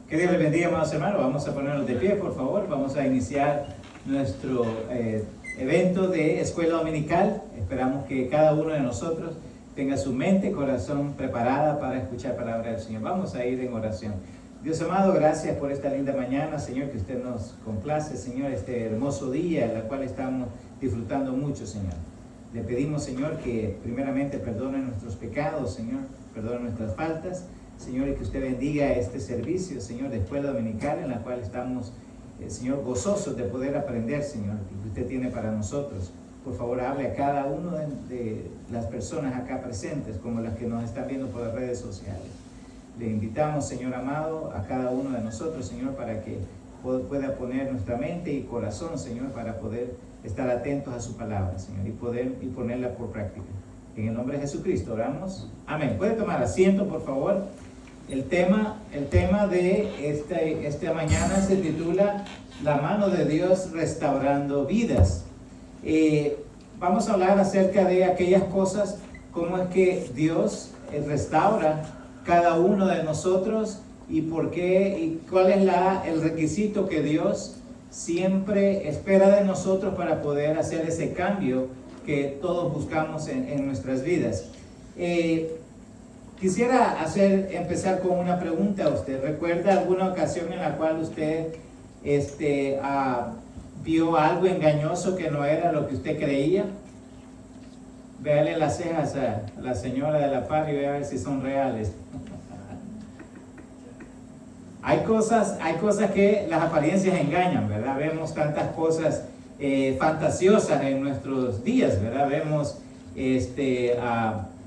Que Dios les bendiga, amados hermanos. Vamos a ponernos de pie, por favor. Vamos a iniciar nuestro evento de escuela dominical. Esperamos que cada uno de nosotros tenga su mente y corazón preparada para escuchar palabra del Señor. Vamos a ir en oración. Dios amado, gracias por esta linda mañana, Señor, que usted nos complace, Señor, este hermoso día, en el cual estamos disfrutando mucho, Señor. Le pedimos, Señor, que primeramente perdone nuestros pecados, Señor, perdone nuestras faltas, Señor, y que usted bendiga este servicio, Señor, de escuela dominical, en la cual estamos, Señor, gozosos de poder aprender, Señor, lo que usted tiene para nosotros. Por favor, hable a cada uno de las personas acá presentes, como las que nos están viendo por las redes sociales. Le invitamos, Señor amado, a cada uno de nosotros, Señor, para que pueda poner nuestra mente y corazón, Señor, para poder estar atentos a su palabra, Señor, y ponerla por práctica. En el nombre de Jesucristo oramos. Amén. ¿Puede tomar asiento, por favor? El tema de esta mañana se titula La mano de Dios restaurando vidas. Vamos a hablar acerca de aquellas cosas, cómo es que Dios restaura cada uno de nosotros y por qué y cuál es el requisito que Dios siempre espera de nosotros para poder hacer ese cambio que todos buscamos en nuestras vidas. Quisiera empezar con una pregunta a usted. ¿Recuerda alguna ocasión en la cual usted vio algo engañoso que no era lo que usted creía? Véale las cejas a la señora de la par y vea a ver si son reales. Hay cosas que las apariencias engañan, ¿verdad? Vemos tantas cosas fantasiosas en nuestros días, ¿verdad? Vemos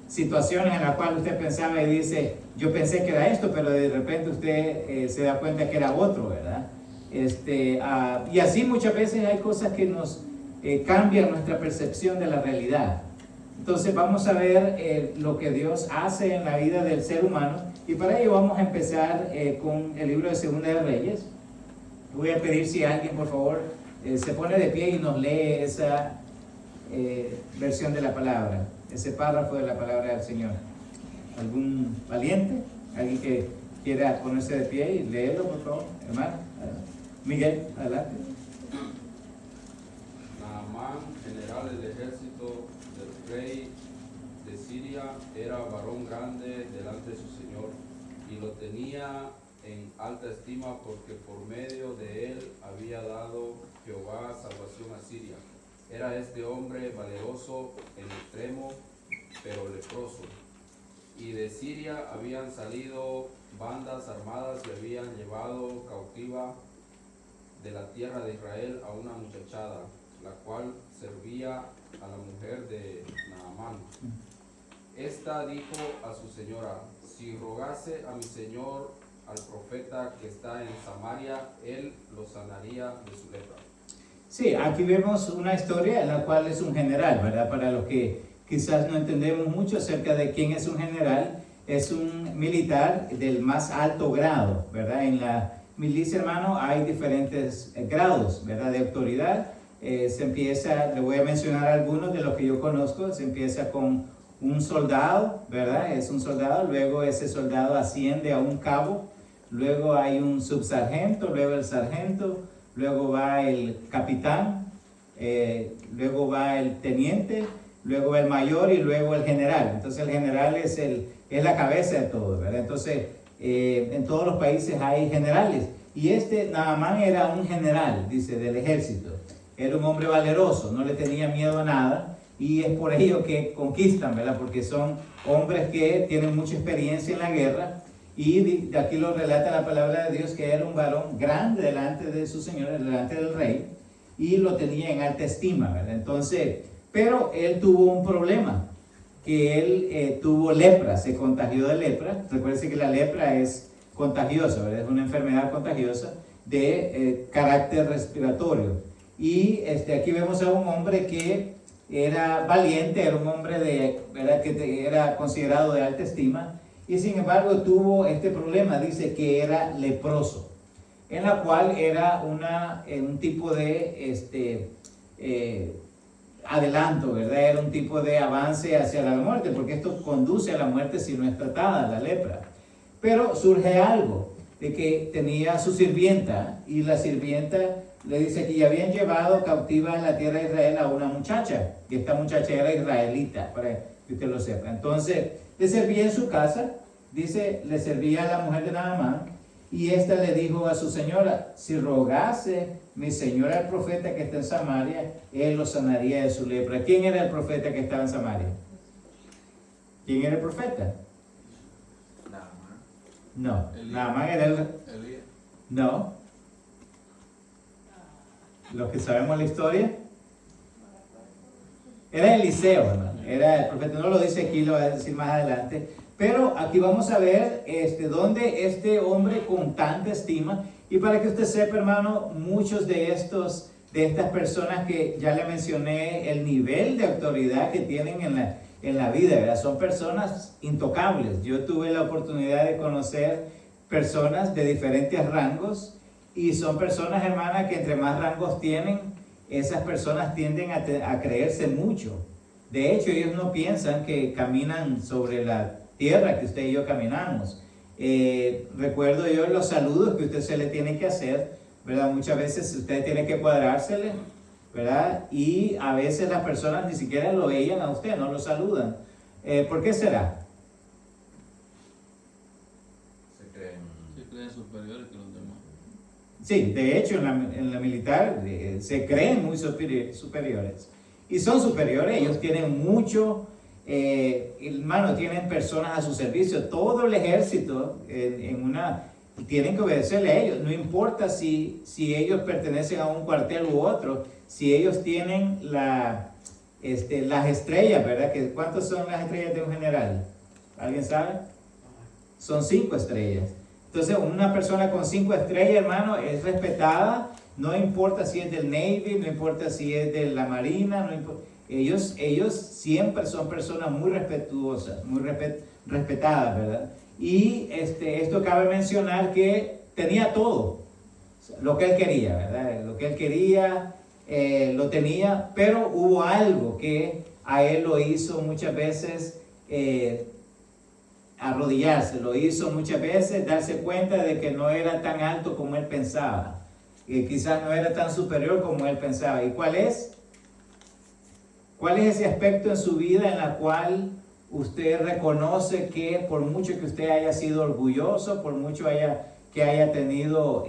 situaciones en las cuales usted pensaba y dice, yo pensé que era esto, pero de repente usted se da cuenta que era otro, ¿verdad? Y así muchas veces hay cosas que nos cambian nuestra percepción de la realidad. Entonces vamos a ver lo que Dios hace en la vida del ser humano, y para ello vamos a empezar con el libro de Segunda de Reyes. Voy a pedir si alguien, por favor, se pone de pie y nos lee esa versión de la palabra, ese párrafo de la palabra del Señor. ¿Algún valiente? ¿Alguien que quiera ponerse de pie y leerlo, por favor? Hermano, Miguel, adelante. Naamán, general del ejército del rey de Siria, era varón grande delante de su señor, y lo tenía en alta estima porque por medio de él había dado Jehová salvación a Siria. Era este hombre valeroso en extremo, pero leproso. Y de Siria habían salido bandas armadas y habían llevado cautiva de la tierra de Israel a una muchachada, la cual servía a la mujer de Naamán. Esta dijo a su señora, si rogase a mi señor al profeta que está en Samaria, él lo sanaría de su lepra. Sí, aquí vemos una historia en la cual es un general, ¿verdad? Para los que quizás no entendemos mucho acerca de quién es un general, es un militar del más alto grado, ¿verdad? En la milicia, hermano, hay diferentes grados, ¿verdad? De autoridad. Le voy a mencionar algunos de los que yo conozco. Se empieza con un soldado, ¿verdad? Es un soldado, luego ese soldado asciende a un cabo, luego hay un subsargento, luego el sargento, luego va el capitán, luego va el teniente, luego el mayor y luego el general. Entonces el general es la cabeza de todo, ¿verdad? Entonces en todos los países hay generales, y Naamán era un general, dice, del ejército. Era un hombre valeroso, no le tenía miedo a nada, y es por ello que conquistan, ¿verdad? Porque son hombres que tienen mucha experiencia en la guerra, y de aquí lo relata la palabra de Dios, que era un varón grande delante de su señor, delante del rey, y lo tenía en alta estima, ¿verdad? Entonces, pero él tuvo un problema, que él tuvo lepra, se contagió de lepra. Recuerden que la lepra es contagiosa, ¿verdad? Es una enfermedad contagiosa de carácter respiratorio. Y aquí vemos a un hombre que era valiente, era un hombre ¿verdad? Que era considerado de alta estima, y sin embargo tuvo este problema, dice que era leproso, en la cual era un tipo de adelanto, ¿verdad? Era un tipo de avance hacia la muerte, porque esto conduce a la muerte si no es tratada, la lepra. Pero surge algo, de que tenía su sirvienta y la sirvienta le dice que ya habían llevado cautiva en la tierra de Israel a una muchacha, y esta muchacha era israelita, para que usted lo sepa. Entonces, le servía en su casa, dice, le servía a la mujer de Naamán, y esta le dijo a su señora, si rogase mi señora el profeta que está en Samaria, él lo sanaría de su lepra. ¿Quién era el profeta que estaba en Samaria? ¿Quién era el profeta? No, Naamán era el... No. Los que sabemos la historia. Era Eliseo, hermano. Era el profeta, no lo dice aquí, lo va a decir más adelante. Pero aquí vamos a ver dónde este hombre con tanta estima, y para que usted sepa, hermano, muchos de estas personas que ya le mencioné, el nivel de autoridad que tienen en la vida, ¿verdad? Son personas intocables. Yo tuve la oportunidad de conocer personas de diferentes rangos, y son personas, hermanas, que entre más rangos tienen, esas personas tienden a creerse mucho. De hecho, ellos no piensan que caminan sobre la tierra que usted y yo caminamos. Recuerdo yo los saludos que usted se le tiene que hacer, ¿verdad? Muchas veces usted tiene que cuadrársele, ¿verdad? Y a veces las personas ni siquiera lo veían a usted, no lo saludan. ¿Por qué será? Se creen superiores que los demás. Sí, de hecho en la militar se creen muy superiores. Y son superiores, ellos tienen mucho, hermano, tienen personas a su servicio. Todo el ejército tienen que obedecerle a ellos. No importa si ellos pertenecen a un cuartel u otro, si ellos tienen las estrellas, ¿verdad? ¿Cuántas son las estrellas de un general? ¿Alguien sabe? Son 5 estrellas. Entonces, una persona con 5 estrellas, hermano, es respetada. No importa si es del Navy, no importa si es de la Marina, no importa. Ellos siempre son personas muy respetuosas, muy respetadas, ¿verdad? Y esto cabe mencionar que tenía todo, lo que él quería, ¿verdad? Lo que él quería, lo tenía, pero hubo algo que a él lo hizo muchas veces arrodillarse, lo hizo muchas veces darse cuenta de que no era tan alto como él pensaba, que quizás no era tan superior como él pensaba. ¿Y cuál es? ¿Cuál es ese aspecto en su vida en la cual usted reconoce que por mucho que usted haya sido orgulloso, por mucho que haya tenido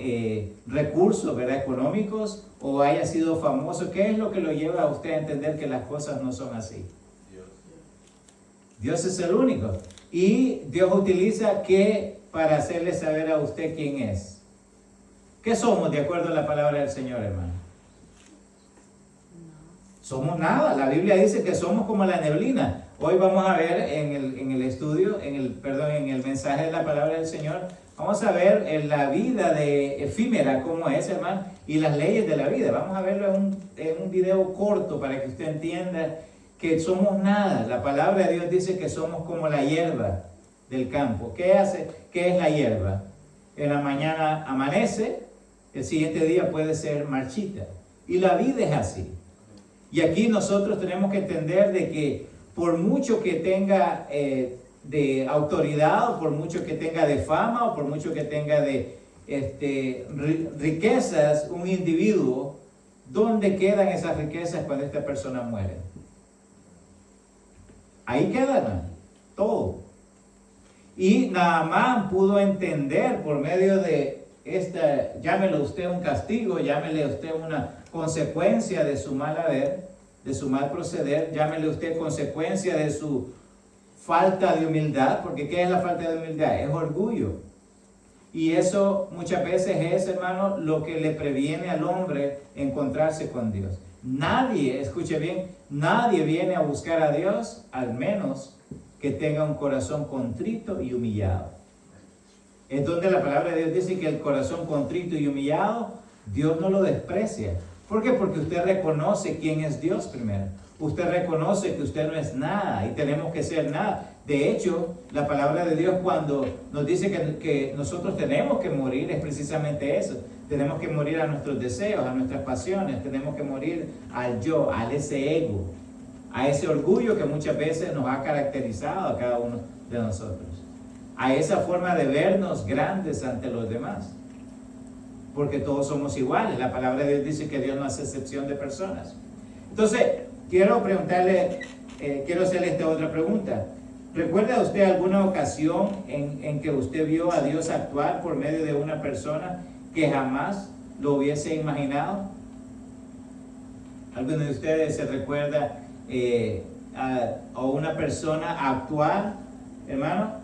recursos, ¿verdad?, económicos, o haya sido famoso, qué es lo que lo lleva a usted a entender que las cosas no son así? Dios es el único. Y Dios utiliza ¿qué? Para hacerle saber a usted quién es. ¿Qué somos de acuerdo a la palabra del Señor, hermano? Somos nada. La Biblia dice que somos como la neblina. Hoy vamos a ver en el estudio, en el mensaje de la palabra del Señor, vamos a ver en la vida de efímera, cómo es, hermano, y las leyes de la vida. Vamos a verlo en un video corto para que usted entienda que somos nada. La palabra de Dios dice que somos como la hierba del campo. ¿Qué hace? ¿Qué es la hierba? En la mañana amanece, el siguiente día puede ser marchita. Y la vida es así. Y aquí nosotros tenemos que entender de que por mucho que tenga de autoridad, o por mucho que tenga de fama, o por mucho que tenga de riquezas, un individuo, ¿dónde quedan esas riquezas cuando esta persona muere? Ahí quedan todo. Y Naamán pudo entender por medio de llámelo usted un castigo, llámele usted una consecuencia de su mal haber, de su mal proceder, llámele usted consecuencia de su falta de humildad, porque ¿qué es la falta de humildad? Es orgullo. Y eso muchas veces es, hermano, lo que le previene al hombre encontrarse con Dios. Nadie, escuche bien, nadie viene a buscar a Dios al menos que tenga un corazón contrito y humillado. Es donde la palabra de Dios dice que el corazón contrito y humillado, Dios no lo desprecia. ¿Por qué? Porque usted reconoce quién es Dios primero. Usted reconoce que usted no es nada y tenemos que ser nada. De hecho, la palabra de Dios cuando nos dice que nosotros tenemos que morir es precisamente eso. Tenemos que morir a nuestros deseos, a nuestras pasiones. Tenemos que morir al yo, a ese ego, a ese orgullo que muchas veces nos ha caracterizado a cada uno de nosotros. a esa forma de vernos grandes ante los demás. Porque todos somos iguales. La palabra de Dios dice que Dios no hace excepción de personas. Entonces, quiero preguntarle, quiero hacerle esta otra pregunta. ¿Recuerda usted alguna ocasión en que usted vio a Dios actuar por medio de una persona que jamás lo hubiese imaginado? ¿Alguno de ustedes se recuerda a una persona actuar, hermano?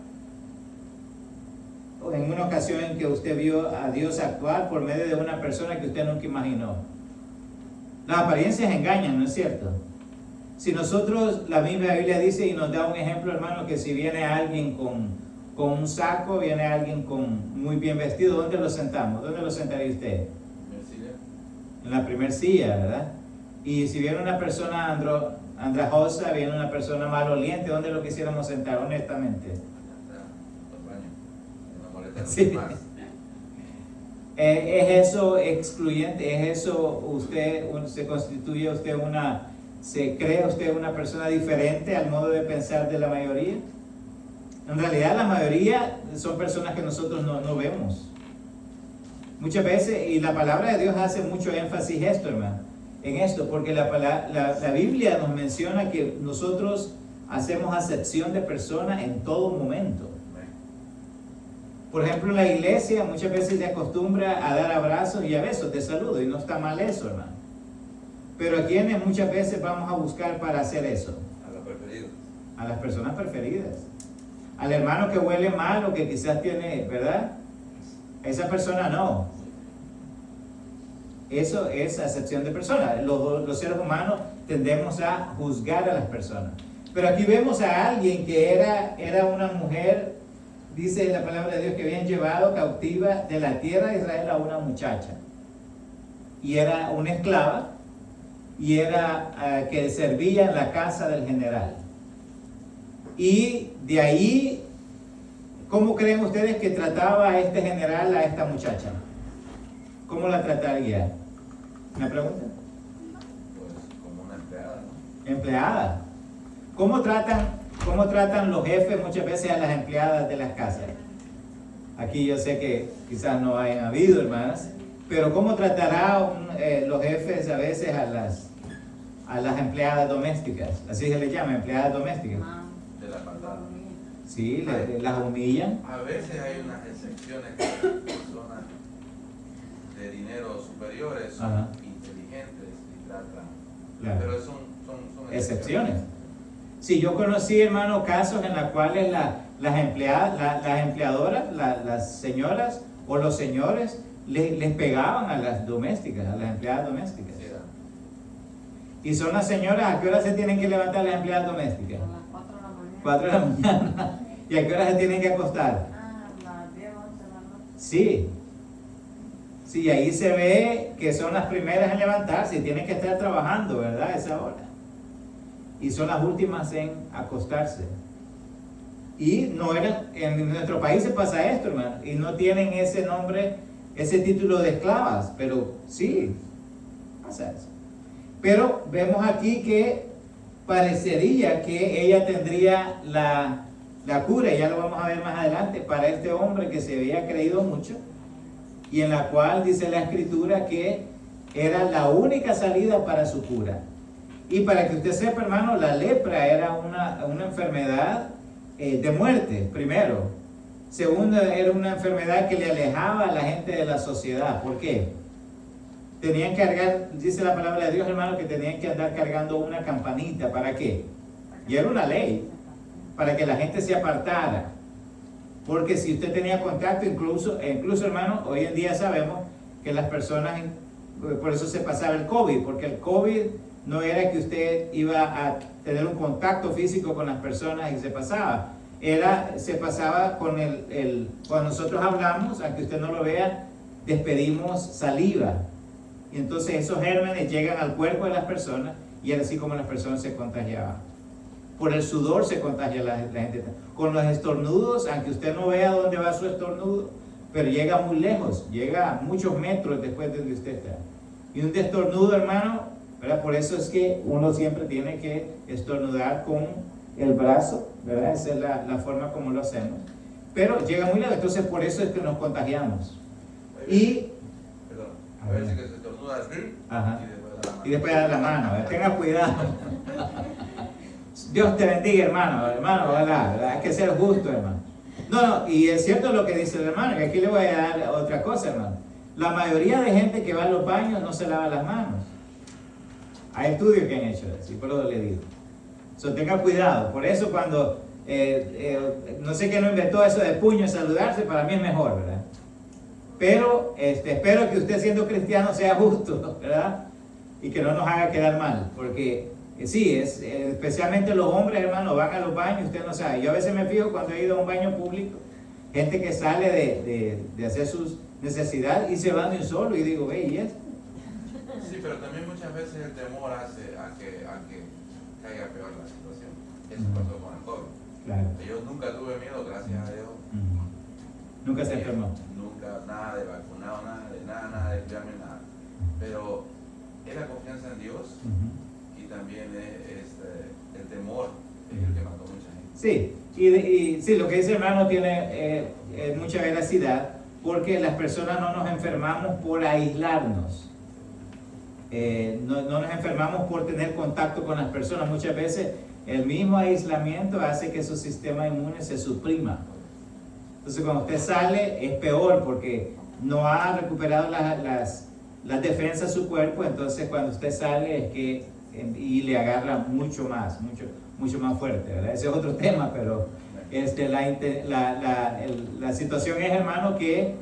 ¿O en una ocasión en que usted vio a Dios actuar por medio de una persona que usted nunca imaginó? Las apariencias engañan, ¿no es cierto? Si nosotros, la misma Biblia dice y nos da un ejemplo, hermano, que si viene alguien con un saco, viene alguien muy bien vestido, ¿dónde lo sentamos? ¿Dónde lo sentaría usted? En la primer silla, ¿verdad? Y si viene una persona andrajosa, viene una persona maloliente, ¿dónde lo quisiéramos sentar, honestamente? Sí. ¿Es eso excluyente? ¿Es eso se constituye usted se cree usted una persona diferente al modo de pensar de la mayoría? En realidad la mayoría son personas que nosotros no vemos. Muchas veces, y la palabra de Dios hace mucho énfasis en esto, porque la Biblia nos menciona que nosotros hacemos acepción de personas en todo momento. Por ejemplo, en la iglesia muchas veces se acostumbra a dar abrazos y a besos de saludo, y no está mal eso, hermano. Pero ¿a quiénes muchas veces vamos a buscar para hacer eso? A los preferidos. A las personas preferidas. Al hermano que huele mal o que quizás tiene, ¿verdad? A esa persona no. Eso es acepción de personas. Los seres humanos tendemos a juzgar a las personas. Pero aquí vemos a alguien que era una mujer, dice la palabra de Dios, que habían llevado cautiva de la tierra de Israel a una muchacha. Y era una esclava, y era que servía en la casa del general. Y de ahí, ¿cómo creen ustedes que trataba a este general a esta muchacha? ¿Cómo la trataría? ¿Una pregunta? Pues como una empleada, ¿no? Empleada. ¿Cómo tratan los jefes muchas veces a las empleadas de las casas? Aquí yo sé que quizás no hayan habido, hermanas, pero ¿cómo tratará los jefes a veces a las empleadas domésticas? Así se les llama, empleadas domésticas. De la maldad. Sí, las humillan. A veces hay unas excepciones que las personas de dinero superiores son Ajá. inteligentes y tratan. Claro. Pero son Excepciones. Sí, yo conocí, hermano, casos en los cuales las empleadoras, las señoras o los señores les pegaban a las domésticas, a las empleadas domésticas. Sí, Y son las señoras, ¿a qué hora se tienen que levantar las empleadas domésticas? A las 4 de la mañana. 4 de la mañana. ¿Y a qué hora se tienen que acostar? A las 10, 11 de la noche. Sí. Sí, ahí se ve que son las primeras en levantarse y tienen que estar trabajando, ¿verdad? A esa hora. Y son las últimas en acostarse. Y en nuestro país se pasa esto, hermano, y no tienen ese nombre, ese título de esclavas, pero sí, pasa eso. Pero vemos aquí que parecería que ella tendría la cura, y ya lo vamos a ver más adelante, para este hombre que se había creído mucho, y en la cual dice la Escritura que era la única salida para su cura. Y para que usted sepa, hermano, la lepra era una enfermedad de muerte, primero. Segundo, era una enfermedad que le alejaba a la gente de la sociedad. ¿Por qué? Tenían que cargar, dice la palabra de Dios, hermano, que tenían que andar cargando una campanita. ¿Para qué? Y era una ley, para que la gente se apartara. Porque si usted tenía contacto, incluso hermano, hoy en día sabemos que las personas, por eso se pasaba el COVID, porque el COVID no era que usted iba a tener un contacto físico con las personas y se pasaba. Se pasaba con cuando nosotros hablamos, aunque usted no lo vea, despedimos saliva. Y entonces esos gérmenes llegan al cuerpo de las personas y es así como las personas se contagiaban. Por el sudor se contagia la gente. Con los estornudos, aunque usted no vea dónde va su estornudo, pero llega muy lejos, llega a muchos metros después de donde usted está. Y un estornudo, hermano, ¿verdad? Por eso es que uno siempre tiene que estornudar con el brazo, ¿verdad? Esa es la forma como lo hacemos. pero llega muy lejos, entonces por eso es que nos contagiamos. Perdón, a veces que se estornuda así Ajá. y después da la mano. Y después da la mano, tenga cuidado. Dios te bendiga, hermano, ojalá, ¿verdad? Hay que ser justo, hermano. No, y es cierto lo que dice el hermano, y aquí le voy a dar otra cosa, hermano. La mayoría de gente que va a los baños no se lava las manos. Hay estudios que han hecho eso, y por eso le digo. Tenga cuidado, por eso cuando, no sé quién no inventó eso de puño y saludarse, para mí es mejor, ¿verdad? Pero espero que usted siendo cristiano sea justo, ¿verdad? Y que no nos haga quedar mal, porque sí, especialmente los hombres, hermano, van a los baños, usted no sabe. Yo a veces me fijo cuando he ido a un baño público, gente que sale de hacer sus necesidades y se van de un solo y digo, ve, ¿y esto? Sí, pero también muchas veces el temor hace a que caiga peor la situación. Eso pasó con el COVID. Claro. Yo nunca tuve miedo, gracias a Dios. Nunca se enfermó. Nunca, nada de vacunado, nada de cuidarme, nada. Pero es la confianza en Dios y también es el temor, es el que mató a mucha gente. Sí, y sí, lo que dice el hermano tiene mucha veracidad, porque las personas no nos enfermamos por aislarnos. No nos enfermamos por tener contacto con las personas. Muchas veces el mismo aislamiento hace que su sistema inmune se suprima. Entonces cuando usted sale es peor porque no ha recuperado las defensas de su cuerpo. Entonces cuando usted sale es que y le agarra mucho más fuerte, ¿verdad? Ese es otro tema, pero la situación es, hermano, que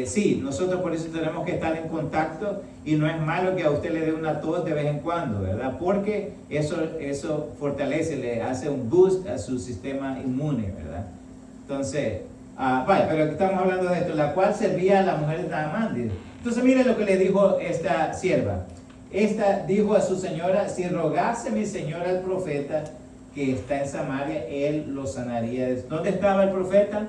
sí, nosotros por eso tenemos que estar en contacto y no es malo que a usted le dé una tos de vez en cuando, ¿verdad? Porque eso fortalece, le hace un boost a su sistema inmune, ¿verdad? Entonces, vale, pero aquí estamos hablando de esto, la cual servía a la mujer de Naamán. Entonces mire lo que le dijo esta sierva. Esta dijo a su señora, si rogase mi señora al profeta que está en Samaria, él lo sanaría. ¿Dónde estaba el profeta?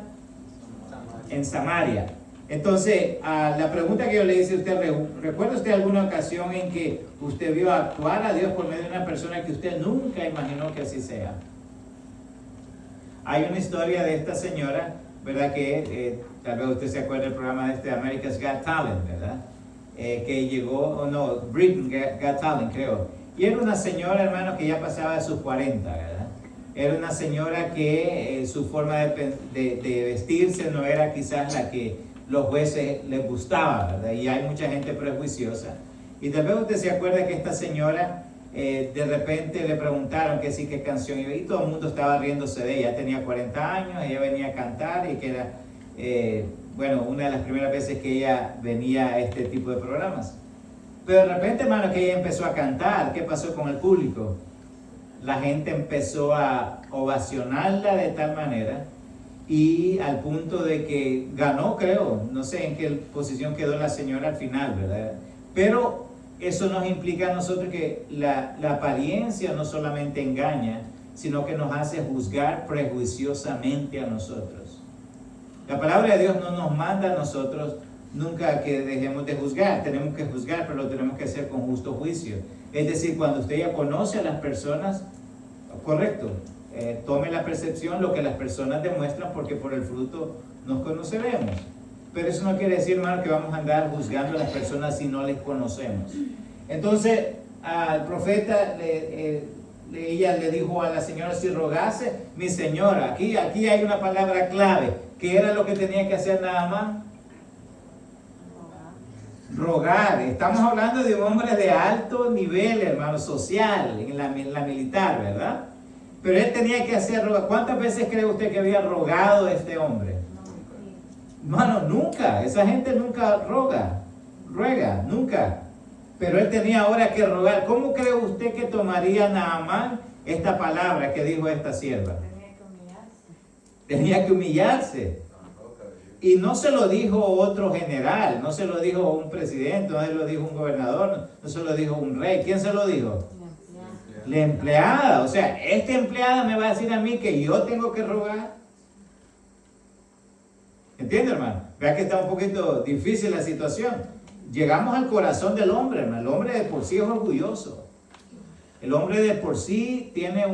En Samaria. Entonces, la pregunta que yo le hice a usted, ¿recuerda usted alguna ocasión en que usted vio actuar a Dios por medio de una persona que usted nunca imaginó que así sea? Hay una historia de esta señora, ¿verdad? Que tal vez usted se acuerde del programa de America's Got Talent, ¿verdad? Que llegó, Britain Got Talent, creo. Y era una señora, hermano, que ya pasaba de sus 40, ¿verdad? Era una señora que su forma de vestirse no era quizás la que los jueces les gustaba, ¿verdad? Y hay mucha gente prejuiciosa. Y tal vez usted se acuerda que esta señora, de repente le preguntaron que sí, qué canción iba, y todo el mundo estaba riéndose de ella. Tenía 40 años, ella venía a cantar y que era, una de las primeras veces que ella venía a este tipo de programas. Pero de repente, hermano, que ella empezó a cantar, ¿qué pasó con el público? La gente empezó a ovacionarla de tal manera y al punto de que ganó, creo, no sé en qué posición quedó la señora al final, ¿verdad? Pero eso nos implica a nosotros que la apariencia no solamente engaña, sino que nos hace juzgar prejuiciosamente a nosotros. La palabra de Dios no nos manda a nosotros nunca que dejemos de juzgar. Tenemos que juzgar, pero lo tenemos que hacer con justo juicio. Es decir, cuando usted ya conoce a las personas, correcto, tome la percepción, lo que las personas demuestran, porque por el fruto nos conoceremos. Pero eso no quiere decir, hermano, que vamos a andar juzgando a las personas si no les conocemos. Entonces, al profeta, ella le dijo a la señora, si rogase, mi señora, aquí hay una palabra clave, que era lo que tenía que hacer nada más. Rogar. Estamos hablando de un hombre de alto nivel, hermano, social, en la militar, ¿verdad? Pero él tenía que hacer rogar. ¿Cuántas veces cree usted que había rogado este hombre? Hermano, nunca. Esa gente nunca ruega, nunca. Pero él tenía ahora que rogar. ¿Cómo cree usted que tomaría Naamán esta palabra que dijo esta sierva? Tenía que humillarse. Y no se lo dijo otro general, no se lo dijo un presidente, no se lo dijo un gobernador, no se lo dijo un rey. ¿Quién se lo dijo? La empleada. O sea, esta empleada me va a decir a mí que yo tengo que rogar. ¿Entiende, hermano? Vea que está un poquito difícil la situación. Llegamos al corazón del hombre, hermano. El hombre de por sí es orgulloso. El hombre de por sí tiene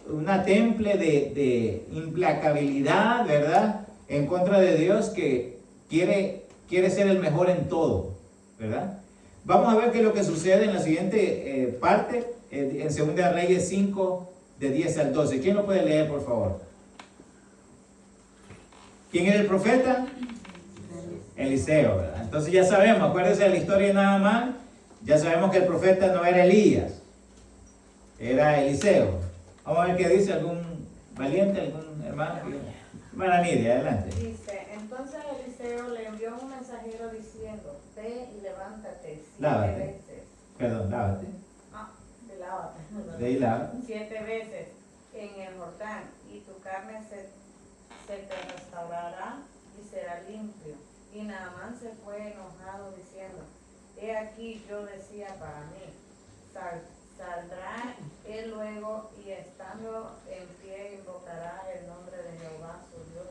una temple de implacabilidad, ¿verdad? En contra de Dios, que quiere ser el mejor en todo, ¿verdad? Vamos a ver qué es lo que sucede en la siguiente parte, en 2 Reyes 5, de 10 al 12. ¿Quién lo puede leer, por favor? ¿Quién era el profeta? Eliseo, ¿verdad? Entonces ya sabemos, acuérdense de la historia de Naamán, ya sabemos que el profeta no era Elías, era Eliseo. Vamos a ver qué dice algún valiente, algún hermano. Hermana Nidia, adelante. Dice, entonces Eliseo le envió un mensajero diciendo, ve y levántate 7 Lávate. veces. Perdón, lávate. Lávate. De ahí lávate. 7 veces en el Jordán, y tu carne se te restaurará y será limpio. Y Naamán se fue enojado diciendo, he aquí yo decía para mí, saldrá él luego y estando en pie invocará el nombre de Jehová su Dios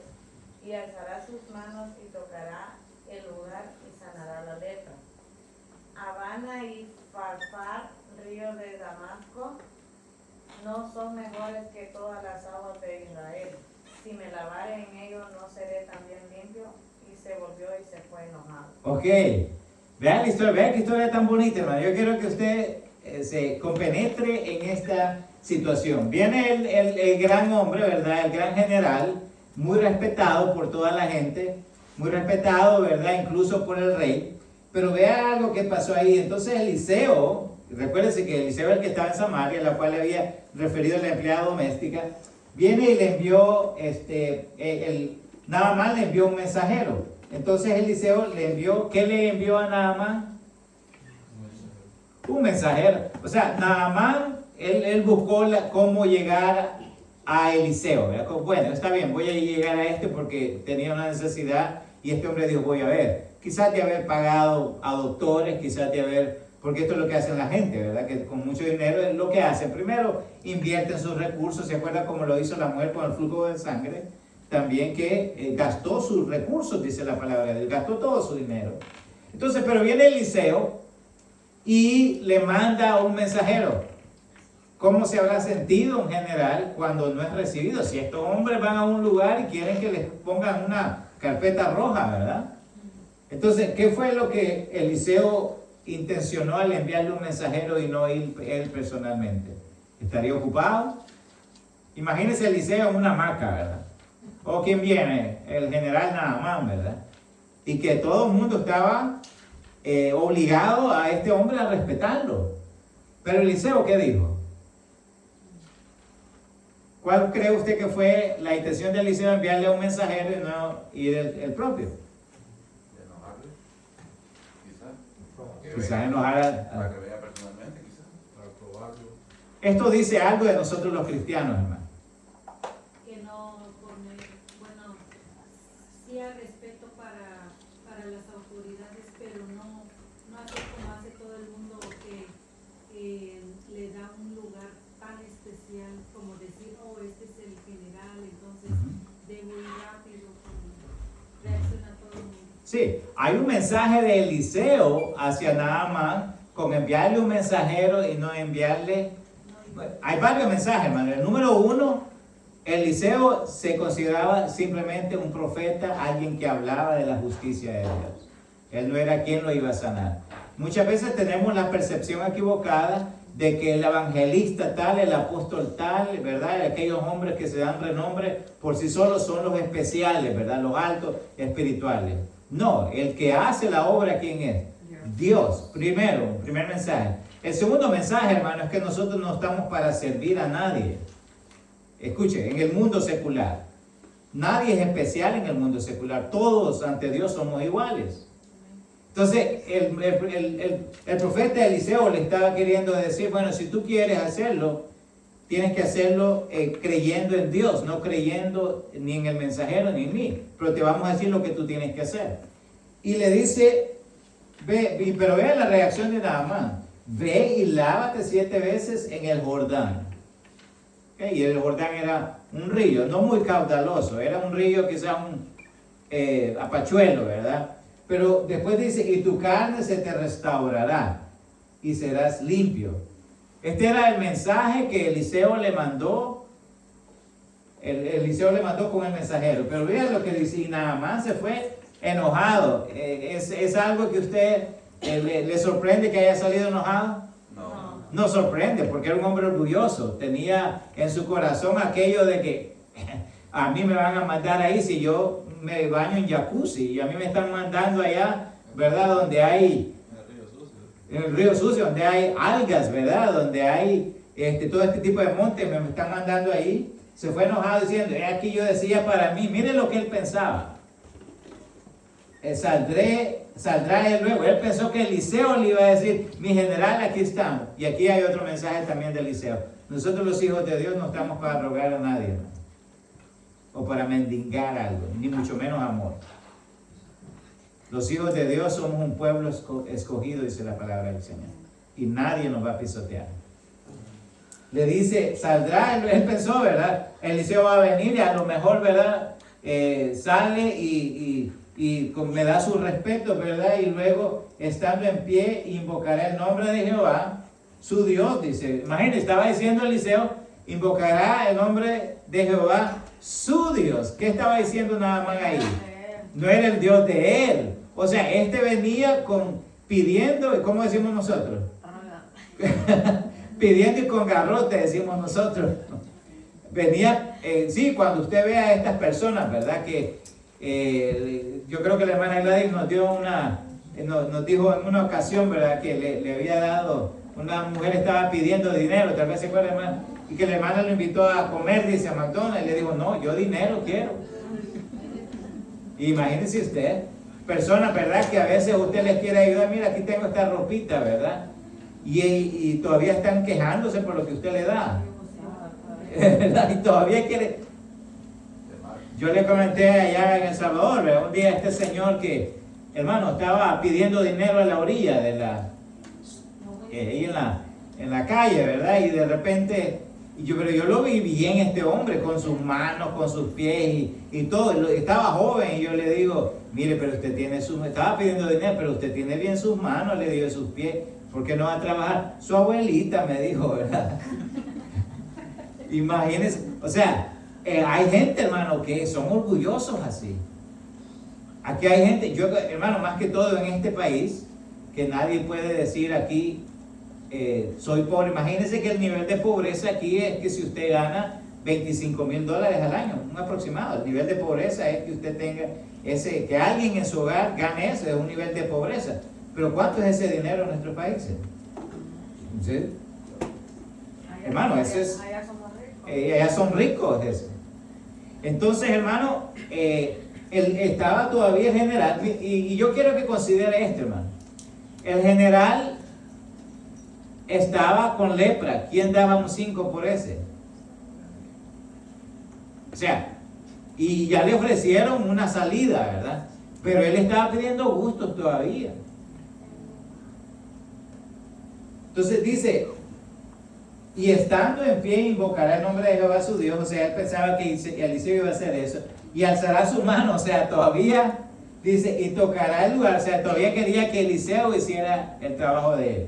y alzará sus manos y tocará el lugar y sanará la lepra. Habana y Farfar, río de Damasco, no son mejores que todas las aguas de Israel. Si me lavare en ellos, no seré también limpio. Y se volvió y se fue enojado. Ok, vean qué historia tan bonita, hermano. Yo quiero que usted se compenetre en esta situación. Viene el gran hombre, ¿verdad? El gran general, muy respetado por toda la gente, muy respetado, ¿verdad? Incluso por el rey. Pero vea algo que pasó ahí. Entonces Eliseo, recuérdense que Eliseo es el que estaba en Samaria, la cual le había referido a la empleada doméstica, viene y le envió, Naamán le envió un mensajero. Entonces Eliseo le envió, ¿qué le envió a Naamán? Un mensajero. O sea, Naamán, él buscó cómo llegar a Eliseo, ¿verdad? Bueno, está bien, voy a llegar a este porque tenía una necesidad y este hombre dijo, voy a ver. Quizás de haber pagado a doctores, quizás de haber, porque esto es lo que hacen la gente, ¿verdad? Que con mucho dinero es lo que hacen. Primero, invierten sus recursos, ¿se acuerda cómo lo hizo la mujer con el flujo de sangre? También que gastó sus recursos, dice la palabra de Dios, gastó todo su dinero. Entonces, pero viene Eliseo y le manda un mensajero. ¿Cómo se habrá sentido un general cuando no es recibido? Si estos hombres van a un lugar y quieren que les pongan una carpeta roja, ¿verdad? Entonces, ¿qué fue lo que Eliseo intencionó al enviarle un mensajero y no ir él personalmente? ¿Estaría ocupado? Imagínese Eliseo en una hamaca, ¿verdad? ¿O quién viene? El general Naamán, ¿verdad? Y que todo el mundo estaba obligado a este hombre a respetarlo. Pero Eliseo, ¿qué dijo? ¿Cuál cree usted que fue la intención de Eliseo enviarle a un mensajero y no ir el propio? De enojarle, quizás. Quizás enojar Para que vea personalmente, quizás. Para probarlo. Esto dice algo de nosotros los cristianos, hermano. Que no pone, bueno, sí hay respeto para las autoridades, pero no hacer como hace todo el mundo que le da un lugar tan especial como decir, oh, este es el general, entonces debo ir rápido, reacciona todo el mundo. Sí, hay un mensaje de Eliseo hacia Naamán con enviarle un mensajero y no enviarle. Hay varios mensajes, hermano. El número 1, Eliseo se consideraba simplemente un profeta, alguien que hablaba de la justicia de Dios. Él no era quien lo iba a sanar. Muchas veces tenemos la percepción equivocada de que el evangelista tal, el apóstol tal, ¿verdad? Aquellos hombres que se dan renombre por sí solos son los especiales, ¿verdad? Los altos espirituales. No, el que hace la obra, ¿quién es? Dios. Primero, primer mensaje. El segundo mensaje, hermano, es que nosotros no estamos para servir a nadie. Escuche, en el mundo secular, nadie es especial en el mundo secular. Todos ante Dios somos iguales. Entonces, el profeta Eliseo le estaba queriendo decir, bueno, si tú quieres hacerlo, tienes que hacerlo creyendo en Dios, no creyendo ni en el mensajero ni en mí. Pero te vamos a decir lo que tú tienes que hacer. Y le dice, pero vea la reacción de Naamán. Ve y lávate 7 veces en el Jordán. ¿Okay? Y el Jordán era un río, no muy caudaloso, era un río quizás un apachuelo, ¿verdad? Pero después dice, y tu carne se te restaurará y serás limpio. Este era el mensaje que Eliseo le mandó Eliseo le mandó con el mensajero. Pero vean lo que dice, y Naamán se fue enojado. ¿Es algo que usted le sorprende que haya salido enojado? No. No sorprende, porque era un hombre orgulloso. Tenía en su corazón aquello de que a mí me van a mandar ahí si yo me baño en jacuzzi. Y a mí me están mandando allá, ¿verdad? Donde hay, en el río sucio, donde hay algas, ¿verdad? Donde hay todo este tipo de montes, me están mandando ahí. Se fue enojado diciendo, aquí yo decía para mí, miren lo que él pensaba. Saldrá él luego. Él pensó que Eliseo le iba a decir, mi general, aquí estamos. Y aquí hay otro mensaje también de Eliseo. Nosotros los hijos de Dios no estamos para rogar a nadie, ¿no? O para mendigar algo, ni mucho menos amor. Los hijos de Dios somos un pueblo escogido, dice la palabra del Señor. Y nadie nos va a pisotear. Le dice, saldrá, él pensó, ¿verdad? Eliseo va a venir y a lo mejor, ¿verdad? Sale y me da su respeto, ¿verdad? Y luego, estando en pie, invocará el nombre de Jehová, su Dios, dice. Imagínense, estaba diciendo Eliseo, invocará el nombre de Jehová, su Dios. ¿Qué estaba diciendo Naamán ahí? No era el Dios de él. O sea, venía pidiendo, ¿cómo decimos nosotros? Pidiendo y con garrote, decimos nosotros. Venía, sí, cuando usted ve a estas personas, ¿verdad? Que yo creo que la hermana Gladys nos dijo en una ocasión, ¿verdad? Que le había dado, una mujer estaba pidiendo dinero, tal vez se acuerda, hermana, y que la hermana lo invitó a comer, dice, a McDonald's, y le dijo, no, yo dinero quiero. Imagínese usted, personas, ¿verdad? Que a veces usted les quiere ayudar, mira, aquí tengo esta ropita, ¿verdad? Y todavía están quejándose por lo que usted le da. ¿Verdad? Y todavía quiere. Yo le comenté allá en El Salvador, ¿verdad? Un día este señor que, hermano, estaba pidiendo dinero a la orilla de ahí en la calle, ¿verdad? Y de repente, pero yo lo vi bien este hombre, con sus manos, con sus pies y todo. Estaba joven y yo le digo, mire, pero usted tiene estaba pidiendo dinero, pero usted tiene bien sus manos, le digo, sus pies. ¿Por qué no va a trabajar? Su abuelita me dijo, ¿verdad? Imagínense, o sea, hay gente, hermano, que son orgullosos así. Aquí hay gente, yo, hermano, más que todo en este país, que nadie puede decir aquí, soy pobre. Imagínense que el nivel de pobreza aquí es que si usted gana $25,000 al año, un aproximado. El nivel de pobreza es que usted tenga que alguien en su hogar gane eso, es un nivel de pobreza. Pero ¿cuánto es ese dinero en nuestros países? ¿Sí? Hermano, eso es... Allá son ricos eso. Entonces, hermano, él estaba todavía general, y yo quiero que considere esto, hermano. El general estaba con lepra. ¿Quién daba un 5 por ese? O sea, y ya le ofrecieron una salida, ¿verdad? Pero él estaba pidiendo gustos todavía. Entonces dice, y estando en pie invocará el nombre de Jehová su Dios. O sea, él pensaba que Eliseo iba a hacer eso. Y alzará su mano, o sea, todavía, dice, y tocará el lugar. O sea, todavía quería que Eliseo hiciera el trabajo de él.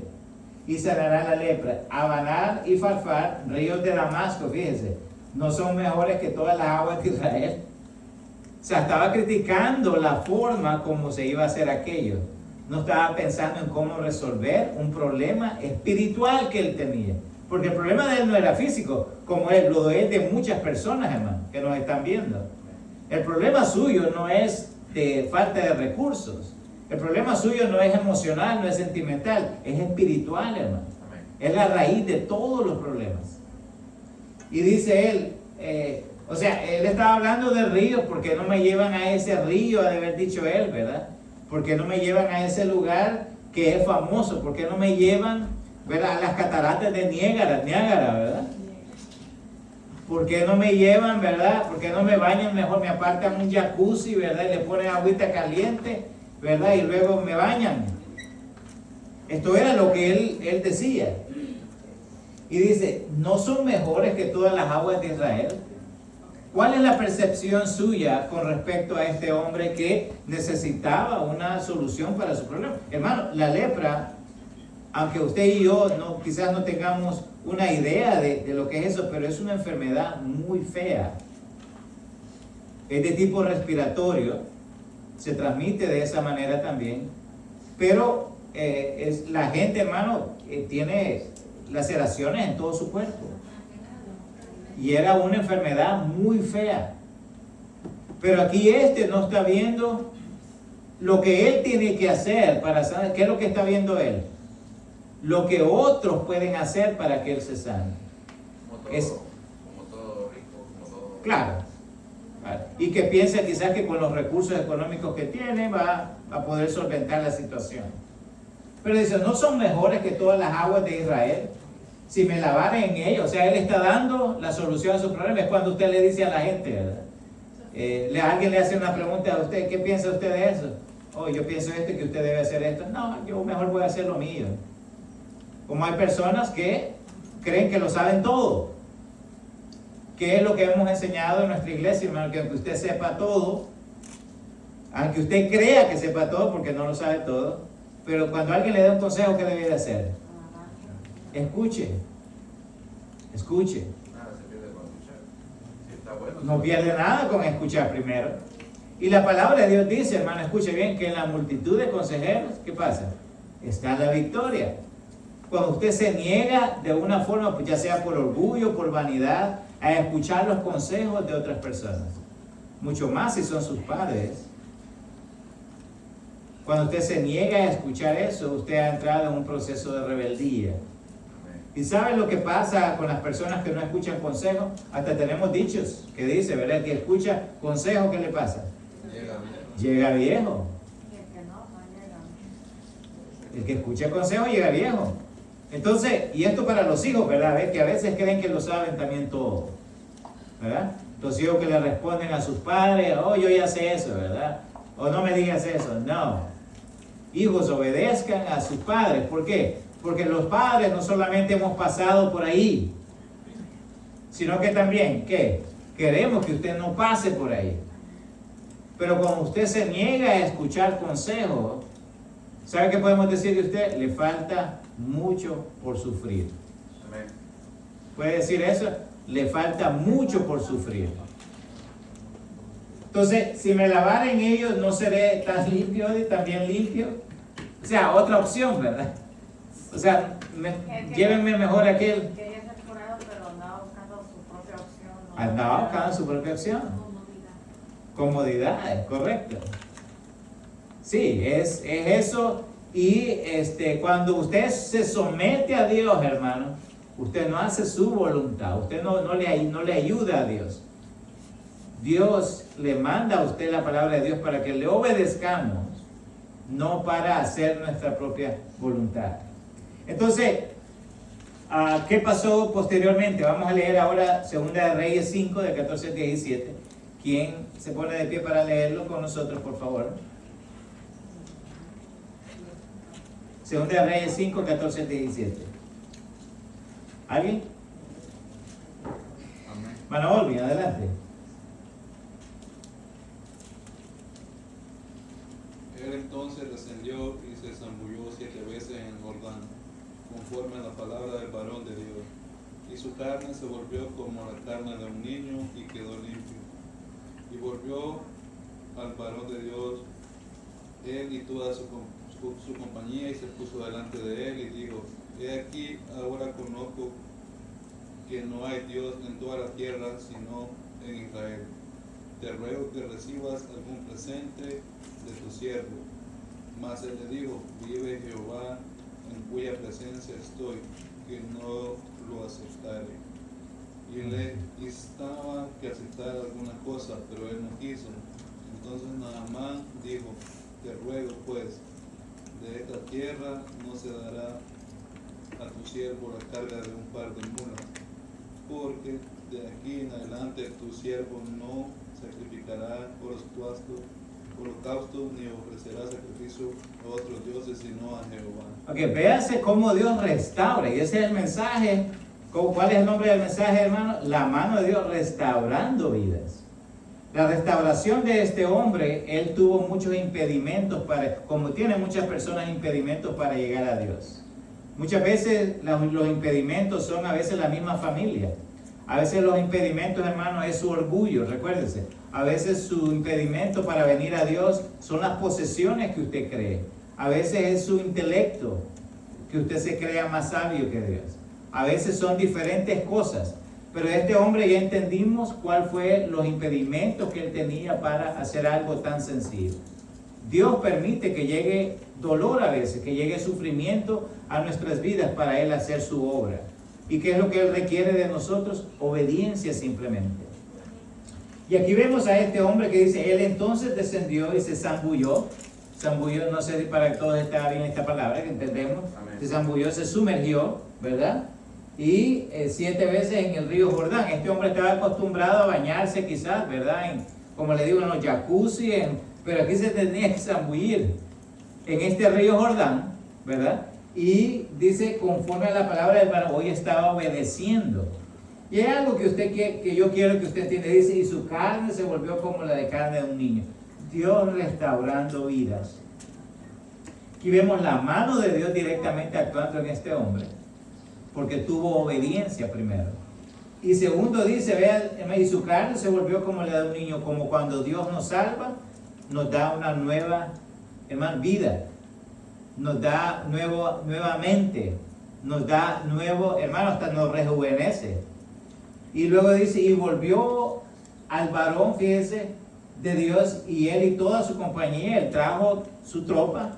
Y sanará la lepra. Abanar y Farfar, ríos de Damasco, fíjense, no son mejores que todas las aguas de Israel. O sea, estaba criticando la forma como se iba a hacer aquello. No estaba pensando en cómo resolver un problema espiritual que él tenía. Porque el problema de él no era físico, como lo es de muchas personas, hermano, que nos están viendo. El problema suyo no es de falta de recursos. El problema suyo no es emocional, no es sentimental, es espiritual, hermano. Es la raíz de todos los problemas. Y dice él, o sea, él estaba hablando de ríos, porque no me llevan a ese río, ha de haber dicho él, ¿verdad? Porque no me llevan a ese lugar que es famoso, porque no me llevan, ¿verdad?, a las cataratas de Niágara, ¿verdad? ¿Por qué no me llevan, verdad? ¿Por qué no me bañan mejor? Me apartan un jacuzzi, ¿verdad? Y le ponen agüita caliente, ¿verdad? Y luego me bañan. Esto era lo que él decía. Y dice, ¿no son mejores que todas las aguas de Israel? ¿Cuál es la percepción suya con respecto a este hombre que necesitaba una solución para su problema? Hermano, la lepra, aunque usted y yo quizás no tengamos una idea de lo que es eso, pero es una enfermedad muy fea, es de tipo respiratorio, se transmite de esa manera también, pero la gente, hermano, tiene laceraciones en todo su cuerpo. Y era una enfermedad muy fea. Pero aquí no está viendo lo que él tiene que hacer para sanar. ¿Qué es lo que está viendo él? Lo que otros pueden hacer para que él se sane. Como todo rico, como todo... Claro. Y que piensa quizás que con los recursos económicos que tiene va a poder solventar la situación. Pero dice, ¿no son mejores que todas las aguas de Israel? Si me lavara en ellos. O sea, él está dando la solución a su problema. Es cuando usted le dice a la gente, ¿verdad? Alguien le hace una pregunta a usted, ¿qué piensa usted de eso? Oh, yo pienso esto y que usted debe hacer esto. No, yo mejor voy a hacer lo mío. Como hay personas que creen que lo saben todo. ¿Qué es lo que hemos enseñado en nuestra iglesia, hermano? Que aunque usted sepa todo, aunque usted crea que sepa todo, porque no lo sabe todo, pero cuando alguien le da un consejo, ¿qué debe de hacer? Escuche. Escuche. Nada se pierde con escuchar. Si está bueno, No pierde nada con escuchar primero. Y la palabra de Dios dice, hermano, escuche bien, que en la multitud de consejeros, ¿qué pasa? Está la victoria. Cuando usted se niega de una forma, pues ya sea por orgullo, por vanidad, a escuchar los consejos de otras personas. Mucho más si son sus padres. Cuando usted se niega a escuchar eso, usted ha entrado en un proceso de rebeldía. ¿Y sabe lo que pasa con las personas que no escuchan consejos? Hasta tenemos dichos que dice, ¿verdad? Que escucha consejo, ¿qué le pasa? Llega viejo. El que escucha consejo llega viejo. Entonces, y esto para los hijos, ¿verdad? Que a veces creen que lo saben también todo, ¿verdad? Los hijos que le responden a sus padres, oh, yo ya sé eso, ¿verdad? O no me digas eso. No. Hijos, obedezcan a sus padres. ¿Por qué? Porque los padres no solamente hemos pasado por ahí, sino que también, ¿qué? Queremos que usted no pase por ahí. Pero cuando usted se niega a escuchar consejos, ¿sabe qué podemos decir de usted? Le falta mucho por sufrir. Amén. ¿Puede decir eso? Le falta mucho por sufrir. Entonces, si me lavara en ellos, ¿no seré tan limpio y también limpio? O sea, otra opción, ¿verdad? O sea, llévenme mejor aquel. Quería ser curado, pero andaba buscando su propia opción. ¿no? Andaba buscando su propia opción. Comodidad, es correcto. Sí, es eso. Y cuando usted se somete a Dios, hermano, usted no hace su voluntad, usted no le ayuda a Dios. Dios le manda a usted la palabra de Dios para que le obedezcamos, no para hacer nuestra propia voluntad. Entonces, ¿qué pasó posteriormente? Vamos a leer ahora 2 de Reyes 5, de 14 al 17. ¿Quién se pone de pie para leerlo con nosotros, por favor? 2 de Reyes 5, 14 al 17. ¿Alguien? Amén. Manaolvi, adelante. Él entonces descendió y se zambulló 7 veces en el Jordán, conforme a la palabra del varón de Dios. Y su carne se volvió como la carne de un niño y quedó limpio. Y volvió al varón de Dios, él y toda su compañía, y se puso delante de él y dijo: he aquí, ahora conozco que no hay Dios en toda la tierra sino en Israel. Te ruego que recibas algún presente de tu siervo. Mas él le dijo: vive Jehová, en cuya presencia estoy, que no lo aceptaré. Y le instaba que aceptara alguna cosa, pero él no quiso. Entonces Naamán dijo: te ruego pues, de esta tierra no se dará a tu siervo la carga de un par de mulas, porque de aquí en adelante tu siervo no sacrificará holocausto ni ofrecerá sacrificio a otros dioses sino a Jehová. Ok, véase cómo Dios restaura, y ese es el mensaje. ¿Cuál es el nombre del mensaje, hermano? La mano de Dios restaurando vidas. La restauración de este hombre, él tuvo muchos impedimentos como tiene muchas personas impedimentos para llegar a Dios. Muchas veces los impedimentos son a veces la misma familia. A veces los impedimentos, hermano, es su orgullo, recuérdese. A veces su impedimento para venir a Dios son las posesiones que usted cree. A veces es su intelecto, que usted se crea más sabio que Dios. A veces son diferentes cosas. Pero este hombre ya entendimos cuál fue los impedimentos que él tenía para hacer algo tan sencillo. Dios permite que llegue dolor a veces, que llegue sufrimiento a nuestras vidas para Él hacer su obra. ¿Y qué es lo que Él requiere de nosotros? Obediencia simplemente. Y aquí vemos a este hombre que dice, él entonces descendió y se zambulló. Zambulló, no sé si para todos está bien esta palabra, que entendemos. Amén. Se zambulló, se sumergió, ¿verdad? Y 7 veces en el río Jordán. Este hombre estaba acostumbrado a bañarse quizás, ¿verdad? Como le digo, en los jacuzzi, pero aquí se tenía que zambullir en este río Jordán, ¿verdad? Y dice, conforme a la palabra del varón, hoy estaba obedeciendo. Y hay algo que yo quiero que usted entienda. Dice, y su carne se volvió como la de carne de un niño. Dios restaurando vidas. Aquí vemos la mano de Dios directamente actuando en este hombre, porque tuvo obediencia primero. Y segundo dice, vean, y su carne se volvió como la de un niño, como cuando Dios nos salva, nos da una nueva, hermano, vida. Nos da nuevamente, nos da nuevo, hermano, hasta nos rejuvenece. Y luego dice, y volvió al varón, fíjese, de Dios, y él y toda su compañía, él trajo su tropa,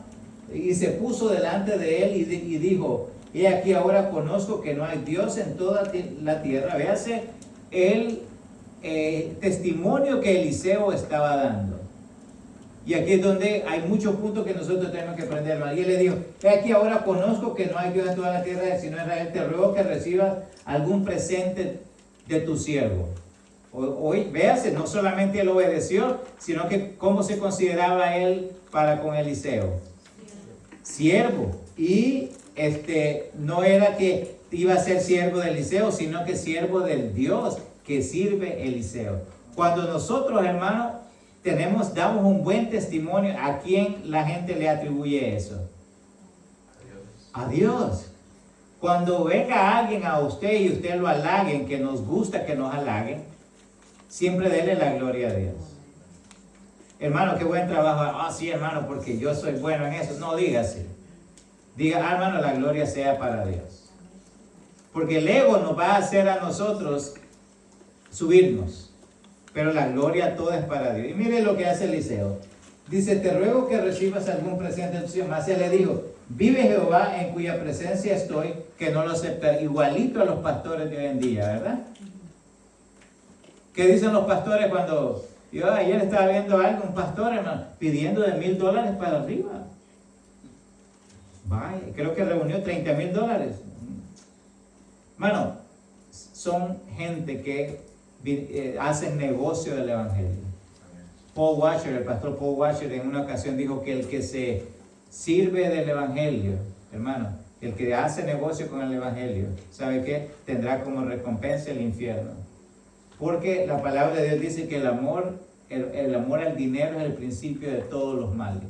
y se puso delante de él y dijo, he aquí ahora conozco que no hay Dios en toda la tierra. Véase el testimonio que Eliseo estaba dando. Y aquí es donde hay muchos puntos que nosotros tenemos que aprender. Y él le dijo, he aquí ahora conozco que no hay Dios en toda la tierra, sino Israel. Te ruego que recibas algún presente de tu siervo. Hoy, véase, no solamente él obedeció, sino que cómo se consideraba él para con Eliseo. Siervo. Y no era que iba a ser siervo de Eliseo, sino que siervo del Dios que sirve Eliseo. Cuando nosotros, hermanos, damos un buen testimonio, ¿a quién la gente le atribuye eso? A Dios. Cuando venga alguien a usted y usted lo halaguen, que nos gusta que nos halaguen, siempre dele la gloria a Dios. Hermano, qué buen trabajo. Sí, hermano, porque yo soy bueno en eso. No, diga así. Diga, hermano, la gloria sea para Dios. Porque el ego nos va a hacer a nosotros subirnos. Pero la gloria toda es para Dios. Y mire lo que hace Eliseo. Dice, te ruego que recibas algún presente de tu siervo. Mas él le dijo, vive Jehová en cuya presencia estoy, que no lo aceptaré. Igualito a los pastores de hoy en día, ¿verdad? ¿Qué dicen los pastores cuando... Yo ayer estaba viendo algo, un pastor, hermano, pidiendo de $1,000 para arriba. Vaya, creo que reunió $30,000. Hermano, son gente que hacen negocio del evangelio. Paul Washer, el pastor Paul Washer, en una ocasión dijo que el que se sirve del evangelio, hermano, el que hace negocio con el evangelio, ¿sabe qué? Tendrá como recompensa el infierno. Porque la palabra de Dios dice que el amor al dinero es el principio de todos los males.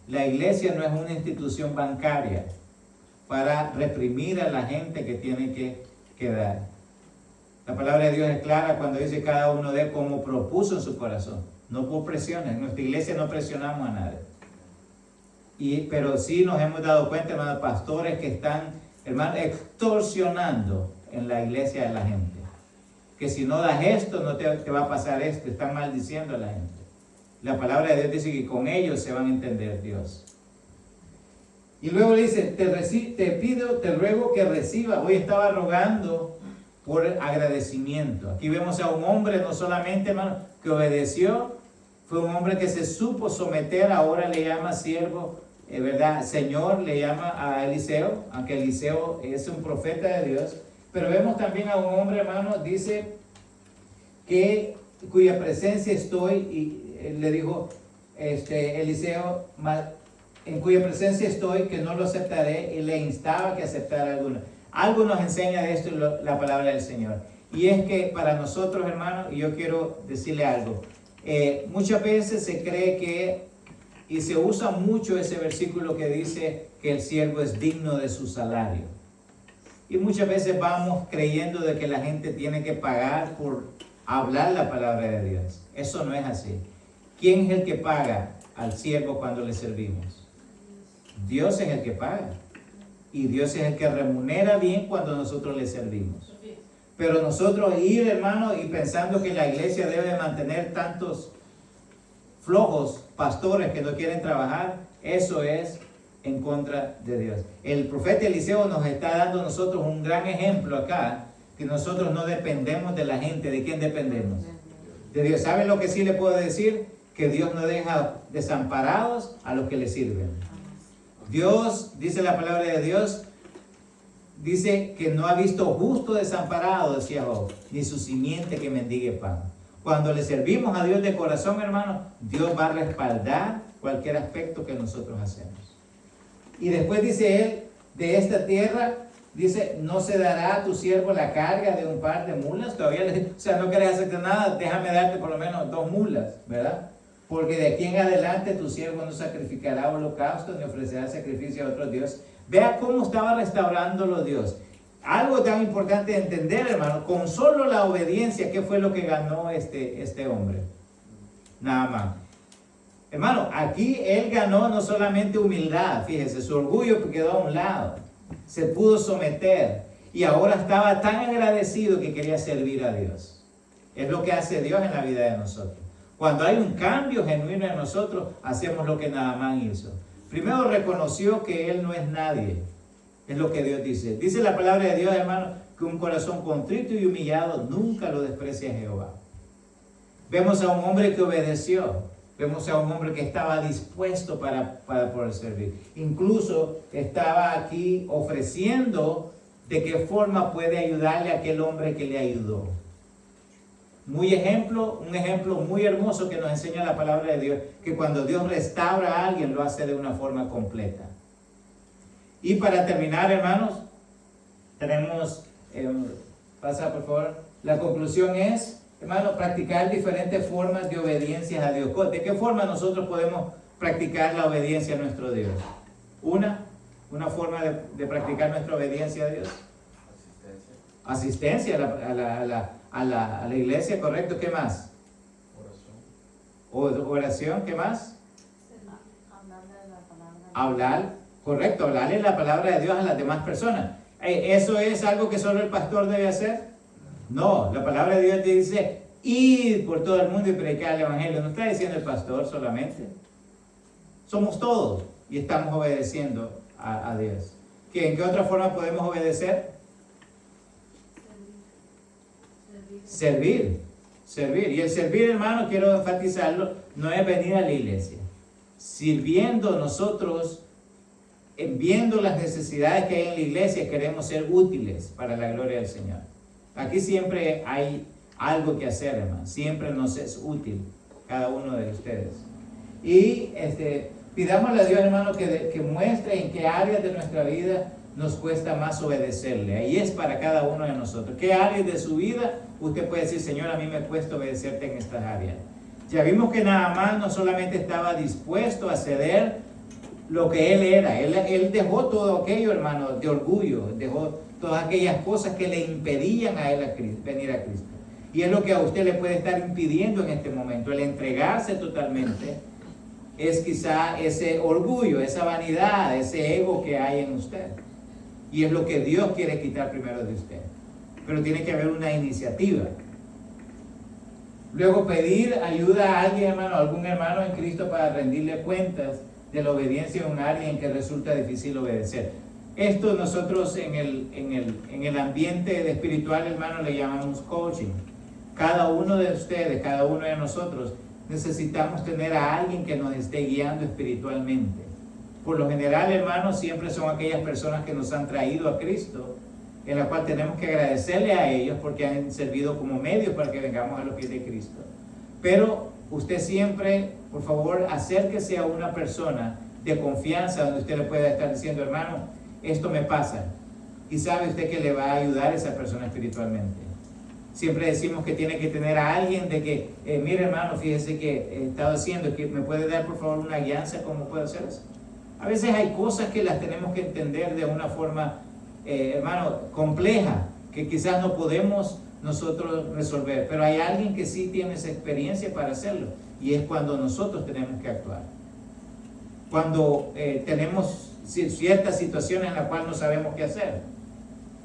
La iglesia no es una institución bancaria para reprimir a la gente que tiene que dar. La palabra de Dios es clara cuando dice cada uno dé como propuso en su corazón, no por presiones. En nuestra iglesia no presionamos a nadie. Pero sí nos hemos dado cuenta, hermanos, pastores que están, hermanos, extorsionando en la iglesia de la gente. Que si no das esto, no te va a pasar esto. Están maldiciendo a la gente. La palabra de Dios dice que con ellos se van a entender Dios. Y luego dice, te ruego que reciba. Hoy estaba rogando por agradecimiento. Aquí vemos a un hombre, no solamente, hermano, que obedeció, fue un hombre que se supo someter, ahora le llama siervo, ¿verdad? Señor, le llama a Eliseo, aunque Eliseo es un profeta de Dios. Pero vemos también a un hombre, hermano, dice que cuya presencia estoy, y le dijo Eliseo, en cuya presencia estoy, que no lo aceptaré, y le instaba que aceptara alguno. Algo nos enseña de esto la palabra del Señor. Y es que para nosotros, hermano, y yo quiero decirle algo, muchas veces se cree y se usa mucho ese versículo que dice que el siervo es digno de su salario. Y muchas veces vamos creyendo de que la gente tiene que pagar por hablar la palabra de Dios. Eso no es así. ¿Quién es el que paga al siervo cuando le servimos? Dios es el que paga. Y Dios es el que remunera bien cuando nosotros le servimos. Pero nosotros ir, hermano, y pensando que la iglesia debe mantener tantos flojos pastores que no quieren trabajar, eso es en contra de Dios. El profeta Eliseo nos está dando a nosotros un gran ejemplo acá, que nosotros no dependemos de la gente. ¿De quién dependemos? De Dios. ¿Saben lo que sí le puedo decir? Que Dios no deja desamparados a los que le sirven. Dios, dice la palabra de Dios, dice que no ha visto justo desamparado, decía Job, ni su simiente que mendigue pan. Cuando le servimos a Dios de corazón, hermano, Dios va a respaldar cualquier aspecto que nosotros hacemos. Y después dice él, de esta tierra, dice, no se dará a tu siervo la carga de un par de mulas. Todavía o sea, no querés hacerte nada, déjame darte por lo menos 2 mulas, ¿verdad? Porque de aquí en adelante tu siervo no sacrificará holocausto ni ofrecerá sacrificio a otro Dios. Vea cómo estaba restaurándolo Dios. Algo tan importante de entender, hermano, con solo la obediencia, ¿qué fue lo que ganó este hombre? Nada más. Hermano, aquí él ganó no solamente humildad, fíjese, su orgullo quedó a un lado, se pudo someter y ahora estaba tan agradecido que quería servir a Dios. Es lo que hace Dios en la vida de nosotros. Cuando hay un cambio genuino en nosotros, hacemos lo que Naamán hizo. Primero reconoció que él no es nadie. Es lo que Dios dice. Dice la palabra de Dios, hermano, que un corazón contrito y humillado nunca lo desprecia Jehová. Vemos a un hombre que obedeció. Vemos a un hombre que estaba dispuesto para poder servir. Incluso estaba aquí ofreciendo de qué forma puede ayudarle a aquel hombre que le ayudó. Un ejemplo muy hermoso que nos enseña la palabra de Dios, que cuando Dios restaura a alguien lo hace de una forma completa. Y para terminar, hermanos, tenemos, pasa por favor, la conclusión es, hermano, practicar diferentes formas de obediencia a Dios. ¿De qué forma nosotros podemos practicar la obediencia a nuestro Dios? Una forma de practicar nuestra obediencia a Dios. Asistencia a la iglesia, correcto. ¿Qué más? Oración, ¿qué más? Hablar, correcto, hablarle la palabra de Dios a las demás personas. ¿Eso es algo que solo el pastor debe hacer? No, la palabra de Dios te dice, ir por todo el mundo y predicar el evangelio. No está diciendo el pastor solamente. Somos todos y estamos obedeciendo a Dios. ¿En qué otra forma podemos obedecer? Servir. Y el servir, hermano, quiero enfatizarlo, no es venir a la iglesia. Sirviendo nosotros, viendo las necesidades que hay en la iglesia, queremos ser útiles para la gloria del Señor. Aquí siempre hay algo que hacer, hermano. Siempre nos es útil cada uno de ustedes. Y pidámosle a Dios, hermano, que muestre en qué áreas de nuestra vida nos cuesta más obedecerle. Ahí es para cada uno de nosotros. ¿Qué áreas de su vida usted puede decir, Señor, a mí me cuesta obedecerte en estas áreas? Ya vimos que Naamán no solamente estaba dispuesto a ceder lo que él era. Él dejó todo aquello, hermano, de orgullo. Dejó todas aquellas cosas que le impedían a él venir a Cristo. Y es lo que a usted le puede estar impidiendo en este momento. El entregarse totalmente es quizá ese orgullo, esa vanidad, ese ego que hay en usted. Y es lo que Dios quiere quitar primero de usted. Pero tiene que haber una iniciativa. Luego pedir ayuda a alguien, hermano, a algún hermano en Cristo para rendirle cuentas de la obediencia en un área en que resulta difícil obedecer. Esto nosotros en el ambiente espiritual, hermano, le llamamos coaching. Cada uno de ustedes, cada uno de nosotros, necesitamos tener a alguien que nos esté guiando espiritualmente. Por lo general, hermano, siempre son aquellas personas que nos han traído a Cristo, en la cual tenemos que agradecerle a ellos porque han servido como medios para que vengamos a los pies de Cristo. Pero usted siempre, por favor, acérquese a una persona de confianza donde usted le pueda estar diciendo, hermano, esto me pasa. Y sabe usted que le va a ayudar a esa persona espiritualmente. Siempre decimos que tiene que tener a alguien de que, mire hermano, fíjese que he estado haciendo, que me puede dar por favor una guianza, ¿cómo puedo hacer eso? A veces hay cosas que las tenemos que entender de una forma hermano, compleja, que quizás no podemos nosotros resolver, pero hay alguien que sí tiene esa experiencia para hacerlo, y es cuando nosotros tenemos que actuar. Cuando tenemos ciertas situaciones en las cuales no sabemos qué hacer.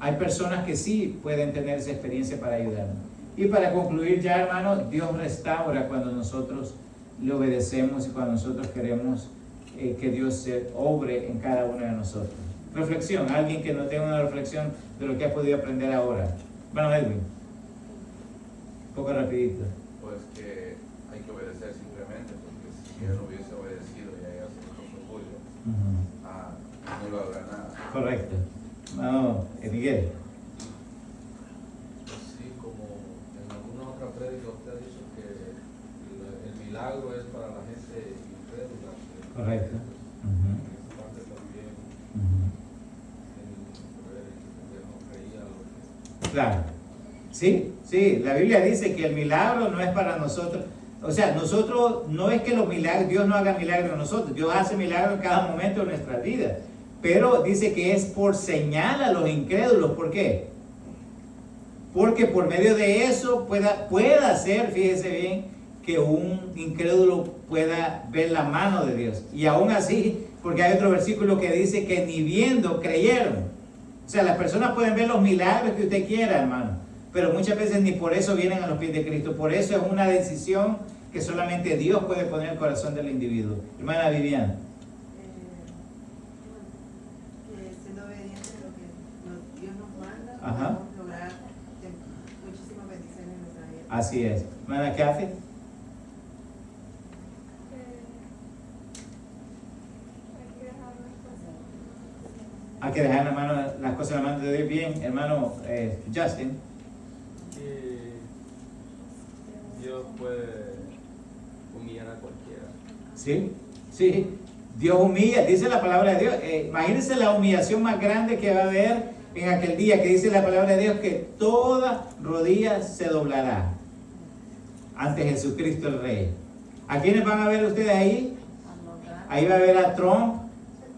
Hay personas que sí pueden tener esa experiencia para ayudarnos. Y para concluir ya, hermano, Dios restaura cuando nosotros le obedecemos y cuando nosotros queremos que Dios se obre en cada uno de nosotros. Reflexión, alguien que no tenga una reflexión de lo que ha podido aprender ahora. Hermano Edwin, un poco rapidito. Pues que hay que obedecer simplemente, porque si él hubiese obedecido y haya sido con su orgullo, no iba a lograr nada. Correcto. Hermano Miguel. Pues sí, como en alguna otra prédica usted ha dicho que el milagro es para la gente incrédula. Correcto. En esa parte también el no creía lo que... Claro. Sí, sí, la Biblia dice que el milagro no es para nosotros. O sea, nosotros, no es que los milagros, Dios no haga milagros en nosotros, Dios hace milagros en cada momento de nuestra vida. Pero dice que es por señal a los incrédulos. ¿Por qué? Porque por medio de eso pueda ser, fíjese bien, que un incrédulo pueda ver la mano de Dios. Y aún así, porque hay otro versículo que dice que ni viendo creyeron. O sea, las personas pueden ver los milagros que usted quiera, hermano, pero muchas veces ni por eso vienen a los pies de Cristo. Por eso es una decisión que solamente Dios puede poner en el corazón del individuo. Hermana Viviana. Que siendo obediente a lo que Dios nos manda, Ajá. podemos lograr muchísimas bendiciones en nuestra vida. Así es. Hermana Kathy. Hay que dejar las cosas en la mano de Dios. Bien, hermano Justin. Que Dios puede humillar a cualquiera. Sí, sí. Dios humilla, dice la palabra de Dios. Imagínense la humillación más grande que va a haber en aquel día, que dice la palabra de Dios que toda rodilla se doblará ante Jesucristo el Rey. ¿A quiénes van a ver ustedes ahí? Ahí va a ver a Trump,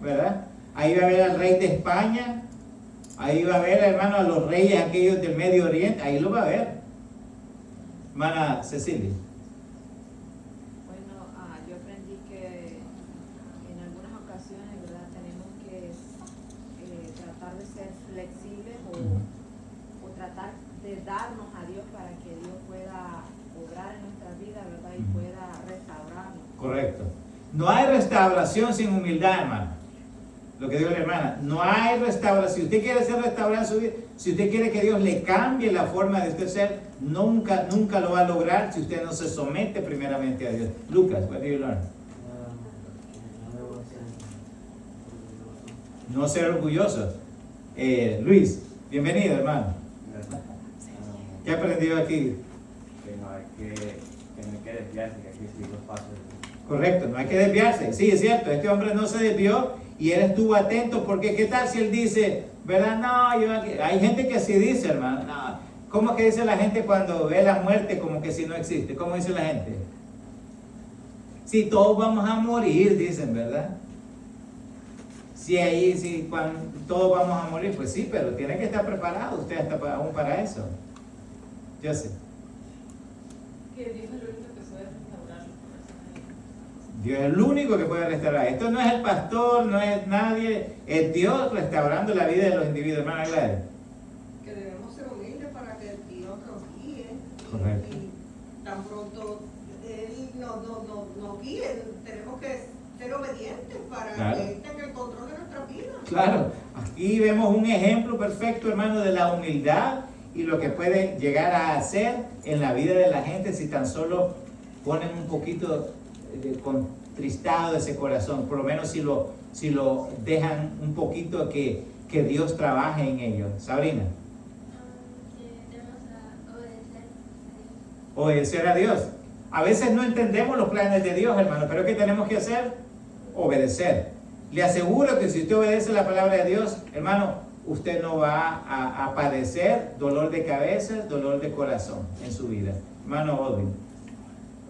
¿verdad? Ahí va a ver al rey de España. Ahí va a ver, hermano, a los reyes aquellos del Medio Oriente. Ahí lo va a ver. Hermana Cecilia. Bueno, yo aprendí que en algunas ocasiones, ¿verdad? Tenemos que tratar de ser flexibles o tratar de darnos a Dios para que Dios pueda obrar en nuestra vida, ¿verdad? Y pueda restaurarnos. Correcto. No hay restauración sin humildad, hermano. Lo que dijo la hermana, no hay restauración. Si usted quiere ser restaurado en su vida, si usted quiere que Dios le cambie la forma de usted ser, nunca lo va a lograr si usted no se somete primeramente a Dios. Lucas, what do you learn? No ser orgulloso. Luis, bienvenido, hermano. ¿Qué ha aprendido aquí? Que no hay que desviarse, que hay que seguir los pasos. Correcto, no hay que desviarse. Sí, es cierto, este hombre no se desvió y él estuvo atento, porque ¿qué tal si él dice, verdad? No, hay gente que así dice, hermano. No. ¿Cómo es que dice la gente cuando ve la muerte como que si no existe? ¿Cómo dice la gente? Si todos vamos a morir, dicen, ¿verdad? Sí, cuando todos vamos a morir, pues sí, pero tiene que estar preparado usted hasta aún para eso. Yo sé. Que Dios es el único que puede restaurar los corazones. Dios es el único que puede restaurar. Esto no es el pastor, no es nadie, es Dios restaurando la vida de los individuos. Hermana Gladys. Que debemos ser humildes para que Dios nos guíe. Correcto. Y tan pronto Él nos guíe, tenemos que ser obedientes para Claro. que Él tenga el control de nuestra vida. Claro, aquí vemos un ejemplo perfecto, hermano, de la humildad y lo que puede llegar a hacer en la vida de la gente si tan solo ponen un poquito contristado ese corazón, por lo menos si lo dejan un poquito que Dios trabaje en ellos. Sabrina. Obedecer a Dios. A veces no entendemos los planes de Dios, hermano, pero ¿qué tenemos que hacer? Obedecer. Le aseguro que si usted obedece la palabra de Dios, hermano, usted no va a padecer dolor de cabeza, dolor de corazón en su vida. Hermano Odin.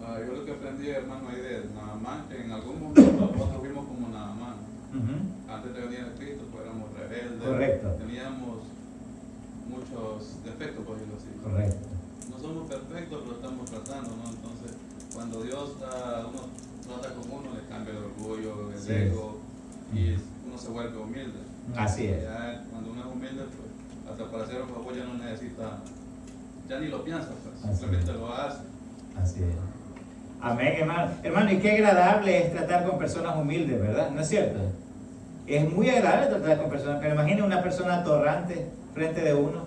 Yo lo que aprendí, hermano, ahí de Naamán, que en algún momento nosotros fuimos como Naamán. Antes de venir a Cristo, pues éramos rebeldes. rebelde. Correcto. Teníamos muchos defectos, por decirlo así. Correcto. No somos perfectos, pero estamos tratando, ¿no? Entonces, cuando Dios uno trata con uno, le cambia el orgullo, el Sí. ego, y uno se vuelve humilde. Así es. Ya, cuando uno es humilde, pues, hasta para hacer un favor ya no necesita, ya ni lo piensa, pues, Así simplemente lo hace. Así es. Amén, hermano. Hermano, y qué agradable es tratar con personas humildes, ¿verdad? ¿No es cierto? Es muy agradable tratar con personas, pero imagine una persona atorrante frente de uno,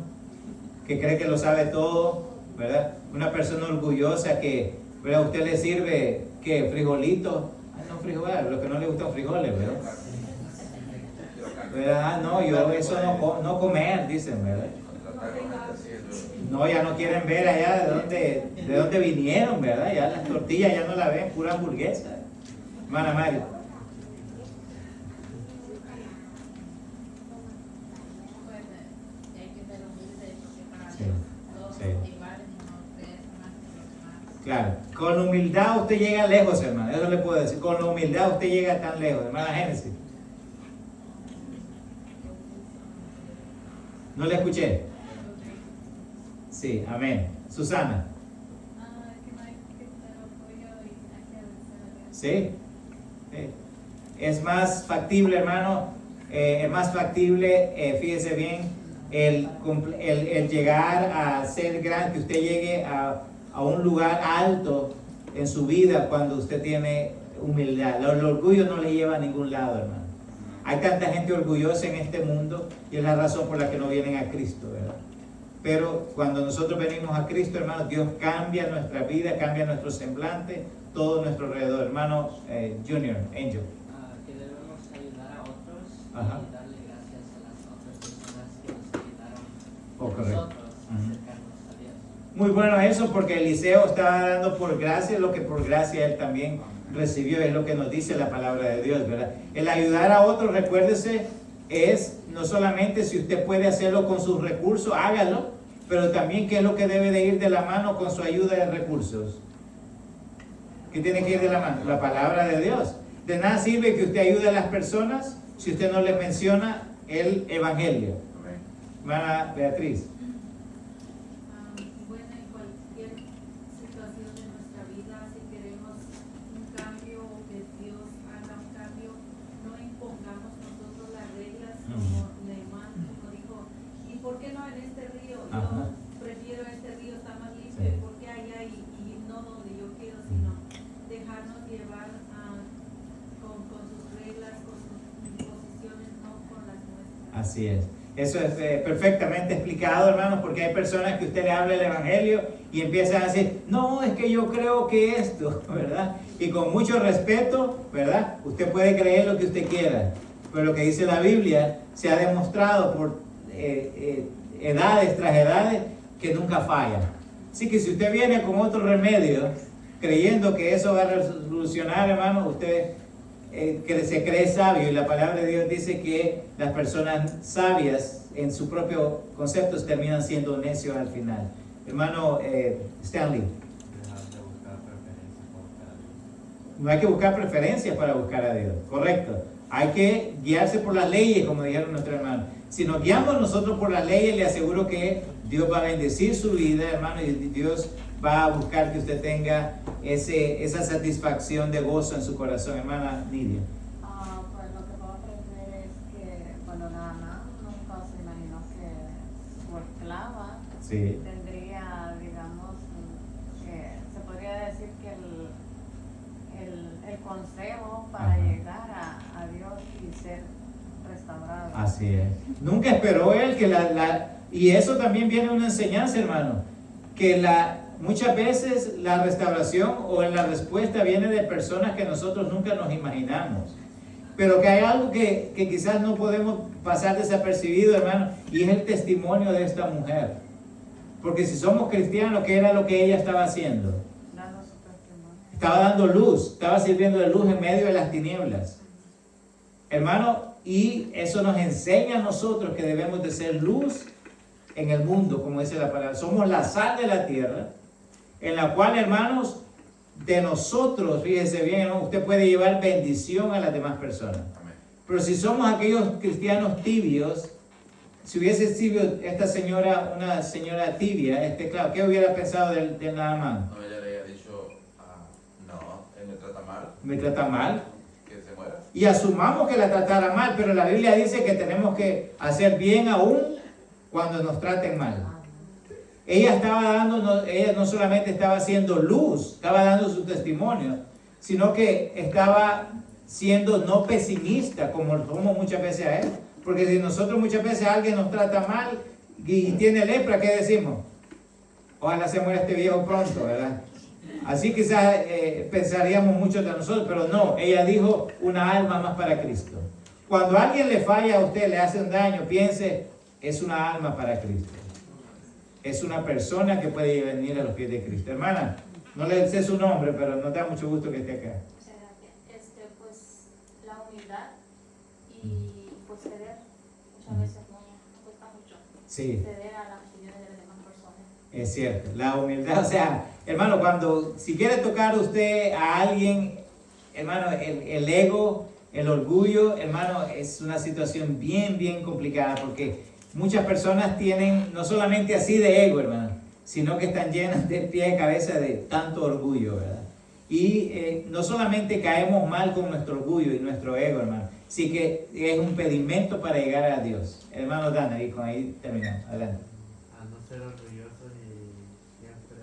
que cree que lo sabe todo, ¿verdad? Una persona orgullosa que, ¿verdad? Usted le sirve, ¿qué? Frijolitos. Ah, no frijoles, los que no le gustan frijoles, ¿verdad? ¿Verdad? Ah, no, yo eso no comer, dicen, ¿verdad? Tratar con gente así es duro. No, ya no quieren ver allá de dónde vinieron, ¿verdad? Ya las tortillas ya no la ven, pura hamburguesa. Hermana Mario. Pues hay que ser humilde porque para Sí, Dios todos sí. somos iguales y no ustedes son más que los demás. Claro, con humildad usted llega lejos, hermano. Eso le puedo decir. Con la humildad usted llega tan lejos, hermana Génesis. ¿No le escuché? Sí, amén. Susana. Que no hay que tener orgullo y hay que agradecer a Dios. Sí. Sí. Es más factible, hermano. Es más factible, fíjese bien, el llegar a ser grande, que usted llegue a un lugar alto en su vida cuando usted tiene humildad. El orgullo no le lleva a ningún lado, hermano. Hay tanta gente orgullosa en este mundo y es la razón por la que no vienen a Cristo, ¿verdad? Pero cuando nosotros venimos a Cristo, hermano, Dios cambia nuestra vida, cambia nuestro semblante, todo nuestro alrededor. Hermano Junior, Angel. Que debemos ayudar a otros Ajá. y darle gracias a las otras personas que nos ayudaron Oh, a correcto. nosotros a acercarnos a Dios. Muy bueno eso, porque Eliseo estaba dando por gracia lo que por gracia él también recibió, es lo que nos dice la palabra de Dios, ¿verdad? El ayudar a otros, recuérdese, es no solamente si usted puede hacerlo con sus recursos, hágalo, pero también qué es lo que debe de ir de la mano con su ayuda de recursos. ¿Qué tiene que ir de la mano? La palabra de Dios. De nada sirve que usted ayude a las personas si usted no les menciona el evangelio. Amén. Hermana Beatriz. Bueno, en cualquier situación de nuestra vida, si queremos un cambio o que Dios haga un cambio, no impongamos nosotros las reglas como Neemán, como dijo, ¿y por qué no en este río? Ajá. Yo prefiero este río, está más limpio, Sí. ¿y por qué allá y no donde yo quiero, sino dejarnos llevar con sus reglas, con sus imposiciones, no con las nuestras? Así es. Eso es perfectamente explicado, hermanos, porque hay personas que usted le habla el evangelio y empiezan a decir, no, es que yo creo que esto, ¿verdad? Y con mucho respeto, ¿verdad? Usted puede creer lo que usted quiera, pero lo que dice la Biblia se ha demostrado por edades tras edades que nunca falla. Así que si usted viene con otro remedio, creyendo que eso va a resolucionar, hermano, usted que se cree sabio, y la palabra de Dios dice que las personas sabias en su propio concepto terminan siendo necios al final. Hermano Stanley. Dejar de buscar preferencias para buscar a Dios. No hay que buscar preferencias para buscar a Dios, correcto. Hay que guiarse por las leyes, como dijeron nuestros hermanos. Si nos guiamos nosotros por las leyes, le aseguro que Dios va a bendecir su vida, hermano, y Dios va a buscar que usted tenga esa satisfacción de gozo en su corazón. Hermana Nidia. Pues lo que puedo aprender es que cuando Naamán nunca se imaginó que su esclava Sí. tendría, digamos, que se podría decir que el consejo para Ajá. llegar a Dios y ser restaurado. Así es. Nunca esperó él que y eso también viene una enseñanza, hermano, que muchas veces la restauración o la respuesta viene de personas que nosotros nunca nos imaginamos. Pero que hay algo que quizás no podemos pasar desapercibido, hermano, y es el testimonio de esta mujer. Porque si somos cristianos, ¿qué era lo que ella estaba haciendo? Dando su testimonio. Estaba dando luz, estaba sirviendo de luz en medio de las tinieblas. Hermano, y eso nos enseña a nosotros que debemos de ser luz en el mundo, como dice la palabra. Somos la sal de la tierra, en la cual, hermanos, de nosotros, fíjese bien, ¿no? Usted puede llevar bendición a las demás personas. Amén. Pero si somos aquellos cristianos tibios, si hubiese sido esta señora una señora tibia, claro, ¿qué hubiera pensado de Naamán? No, ella le había dicho, no, él me trata mal, ¿Me trata mal? que se muera. Y asumamos que la tratara mal, pero la Biblia dice que tenemos que hacer bien aún cuando nos traten mal. Ella no solamente estaba haciendo luz, estaba dando su testimonio, sino que estaba siendo no pesimista, como somos muchas veces a él. Porque si nosotros muchas veces alguien nos trata mal y tiene lepra, ¿qué decimos? Ojalá se muera este viejo pronto, ¿verdad? Así quizás pensaríamos muchos de nosotros, pero no, ella dijo una alma más para Cristo. Cuando alguien le falla a usted, le hace un daño, piense, es una alma para Cristo. Es una persona que puede venir a los pies de Cristo. Hermana, no le sé su nombre, pero nos da mucho gusto que esté acá. Muchas gracias. Pues la humildad y pues ceder, muchas veces no cuesta mucho. Sí. Ceder a las opiniones de las demás personas. Es cierto, la humildad, o sea, hermano, si quiere tocar usted a alguien, hermano, el ego, el orgullo, hermano, es una situación bien complicada, porque muchas personas tienen no solamente así de ego, hermano, sino que están llenas de pie y cabeza de tanto orgullo, ¿verdad? Y no solamente caemos mal con nuestro orgullo y nuestro ego, hermano, sí que es un impedimento para llegar a Dios. Hermano Dan, ahí terminamos, adelante. A no ser orgullosos y siempre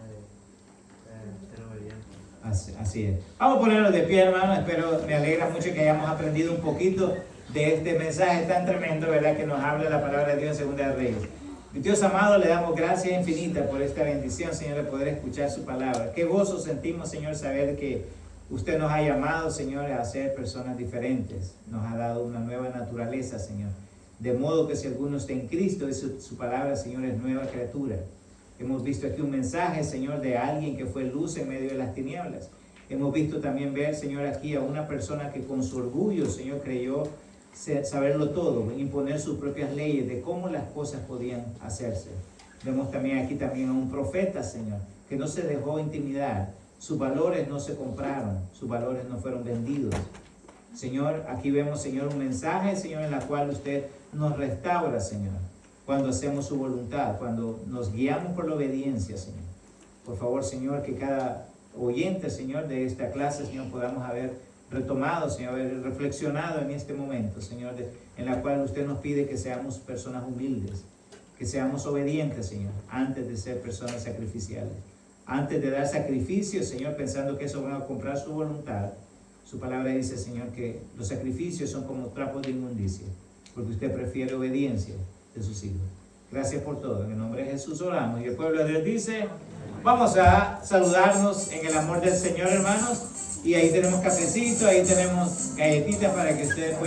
ser obedientes. Así es. Vamos a ponernos de pie, hermano. Me alegra mucho que hayamos aprendido un poquito de este mensaje tan tremendo, ¿verdad? Que nos habla la palabra de Dios en Segunda de Reyes. Mi Dios amado, le damos gracias infinitas por esta bendición, Señor, de poder escuchar su palabra. Qué gozo sentimos, Señor, saber que usted nos ha llamado, Señor, a ser personas diferentes. Nos ha dado una nueva naturaleza, Señor. De modo que si alguno está en Cristo, su palabra, Señor, es nueva criatura. Hemos visto aquí un mensaje, Señor, de alguien que fue luz en medio de las tinieblas. Hemos visto también ver, Señor, aquí a una persona que con su orgullo, Señor, creyó saberlo todo, imponer sus propias leyes de cómo las cosas podían hacerse. Vemos también aquí a un profeta, Señor, que no se dejó intimidar. Sus valores no se compraron, sus valores no fueron vendidos. Señor, aquí vemos, Señor, un mensaje, Señor, en la cual usted nos restaura, Señor, cuando hacemos su voluntad, cuando nos guiamos por la obediencia, Señor. Por favor, Señor, que cada oyente, Señor, de esta clase, Señor, podamos haber retomado, Señor, haber reflexionado en este momento, Señor, en la cual usted nos pide que seamos personas humildes, que seamos obedientes, Señor, antes de ser personas sacrificiales. Antes de dar sacrificios, Señor, pensando que eso va a comprar su voluntad. Su palabra dice, Señor, que los sacrificios son como trapos de inmundicia, porque usted prefiere obediencia de sus hijos. Gracias por todo. En el nombre de Jesús oramos. Y el pueblo de Dios dice, vamos a saludarnos en el amor del Señor, hermanos. Y ahí tenemos cafecito, ahí tenemos galletitas para que ustedes puedan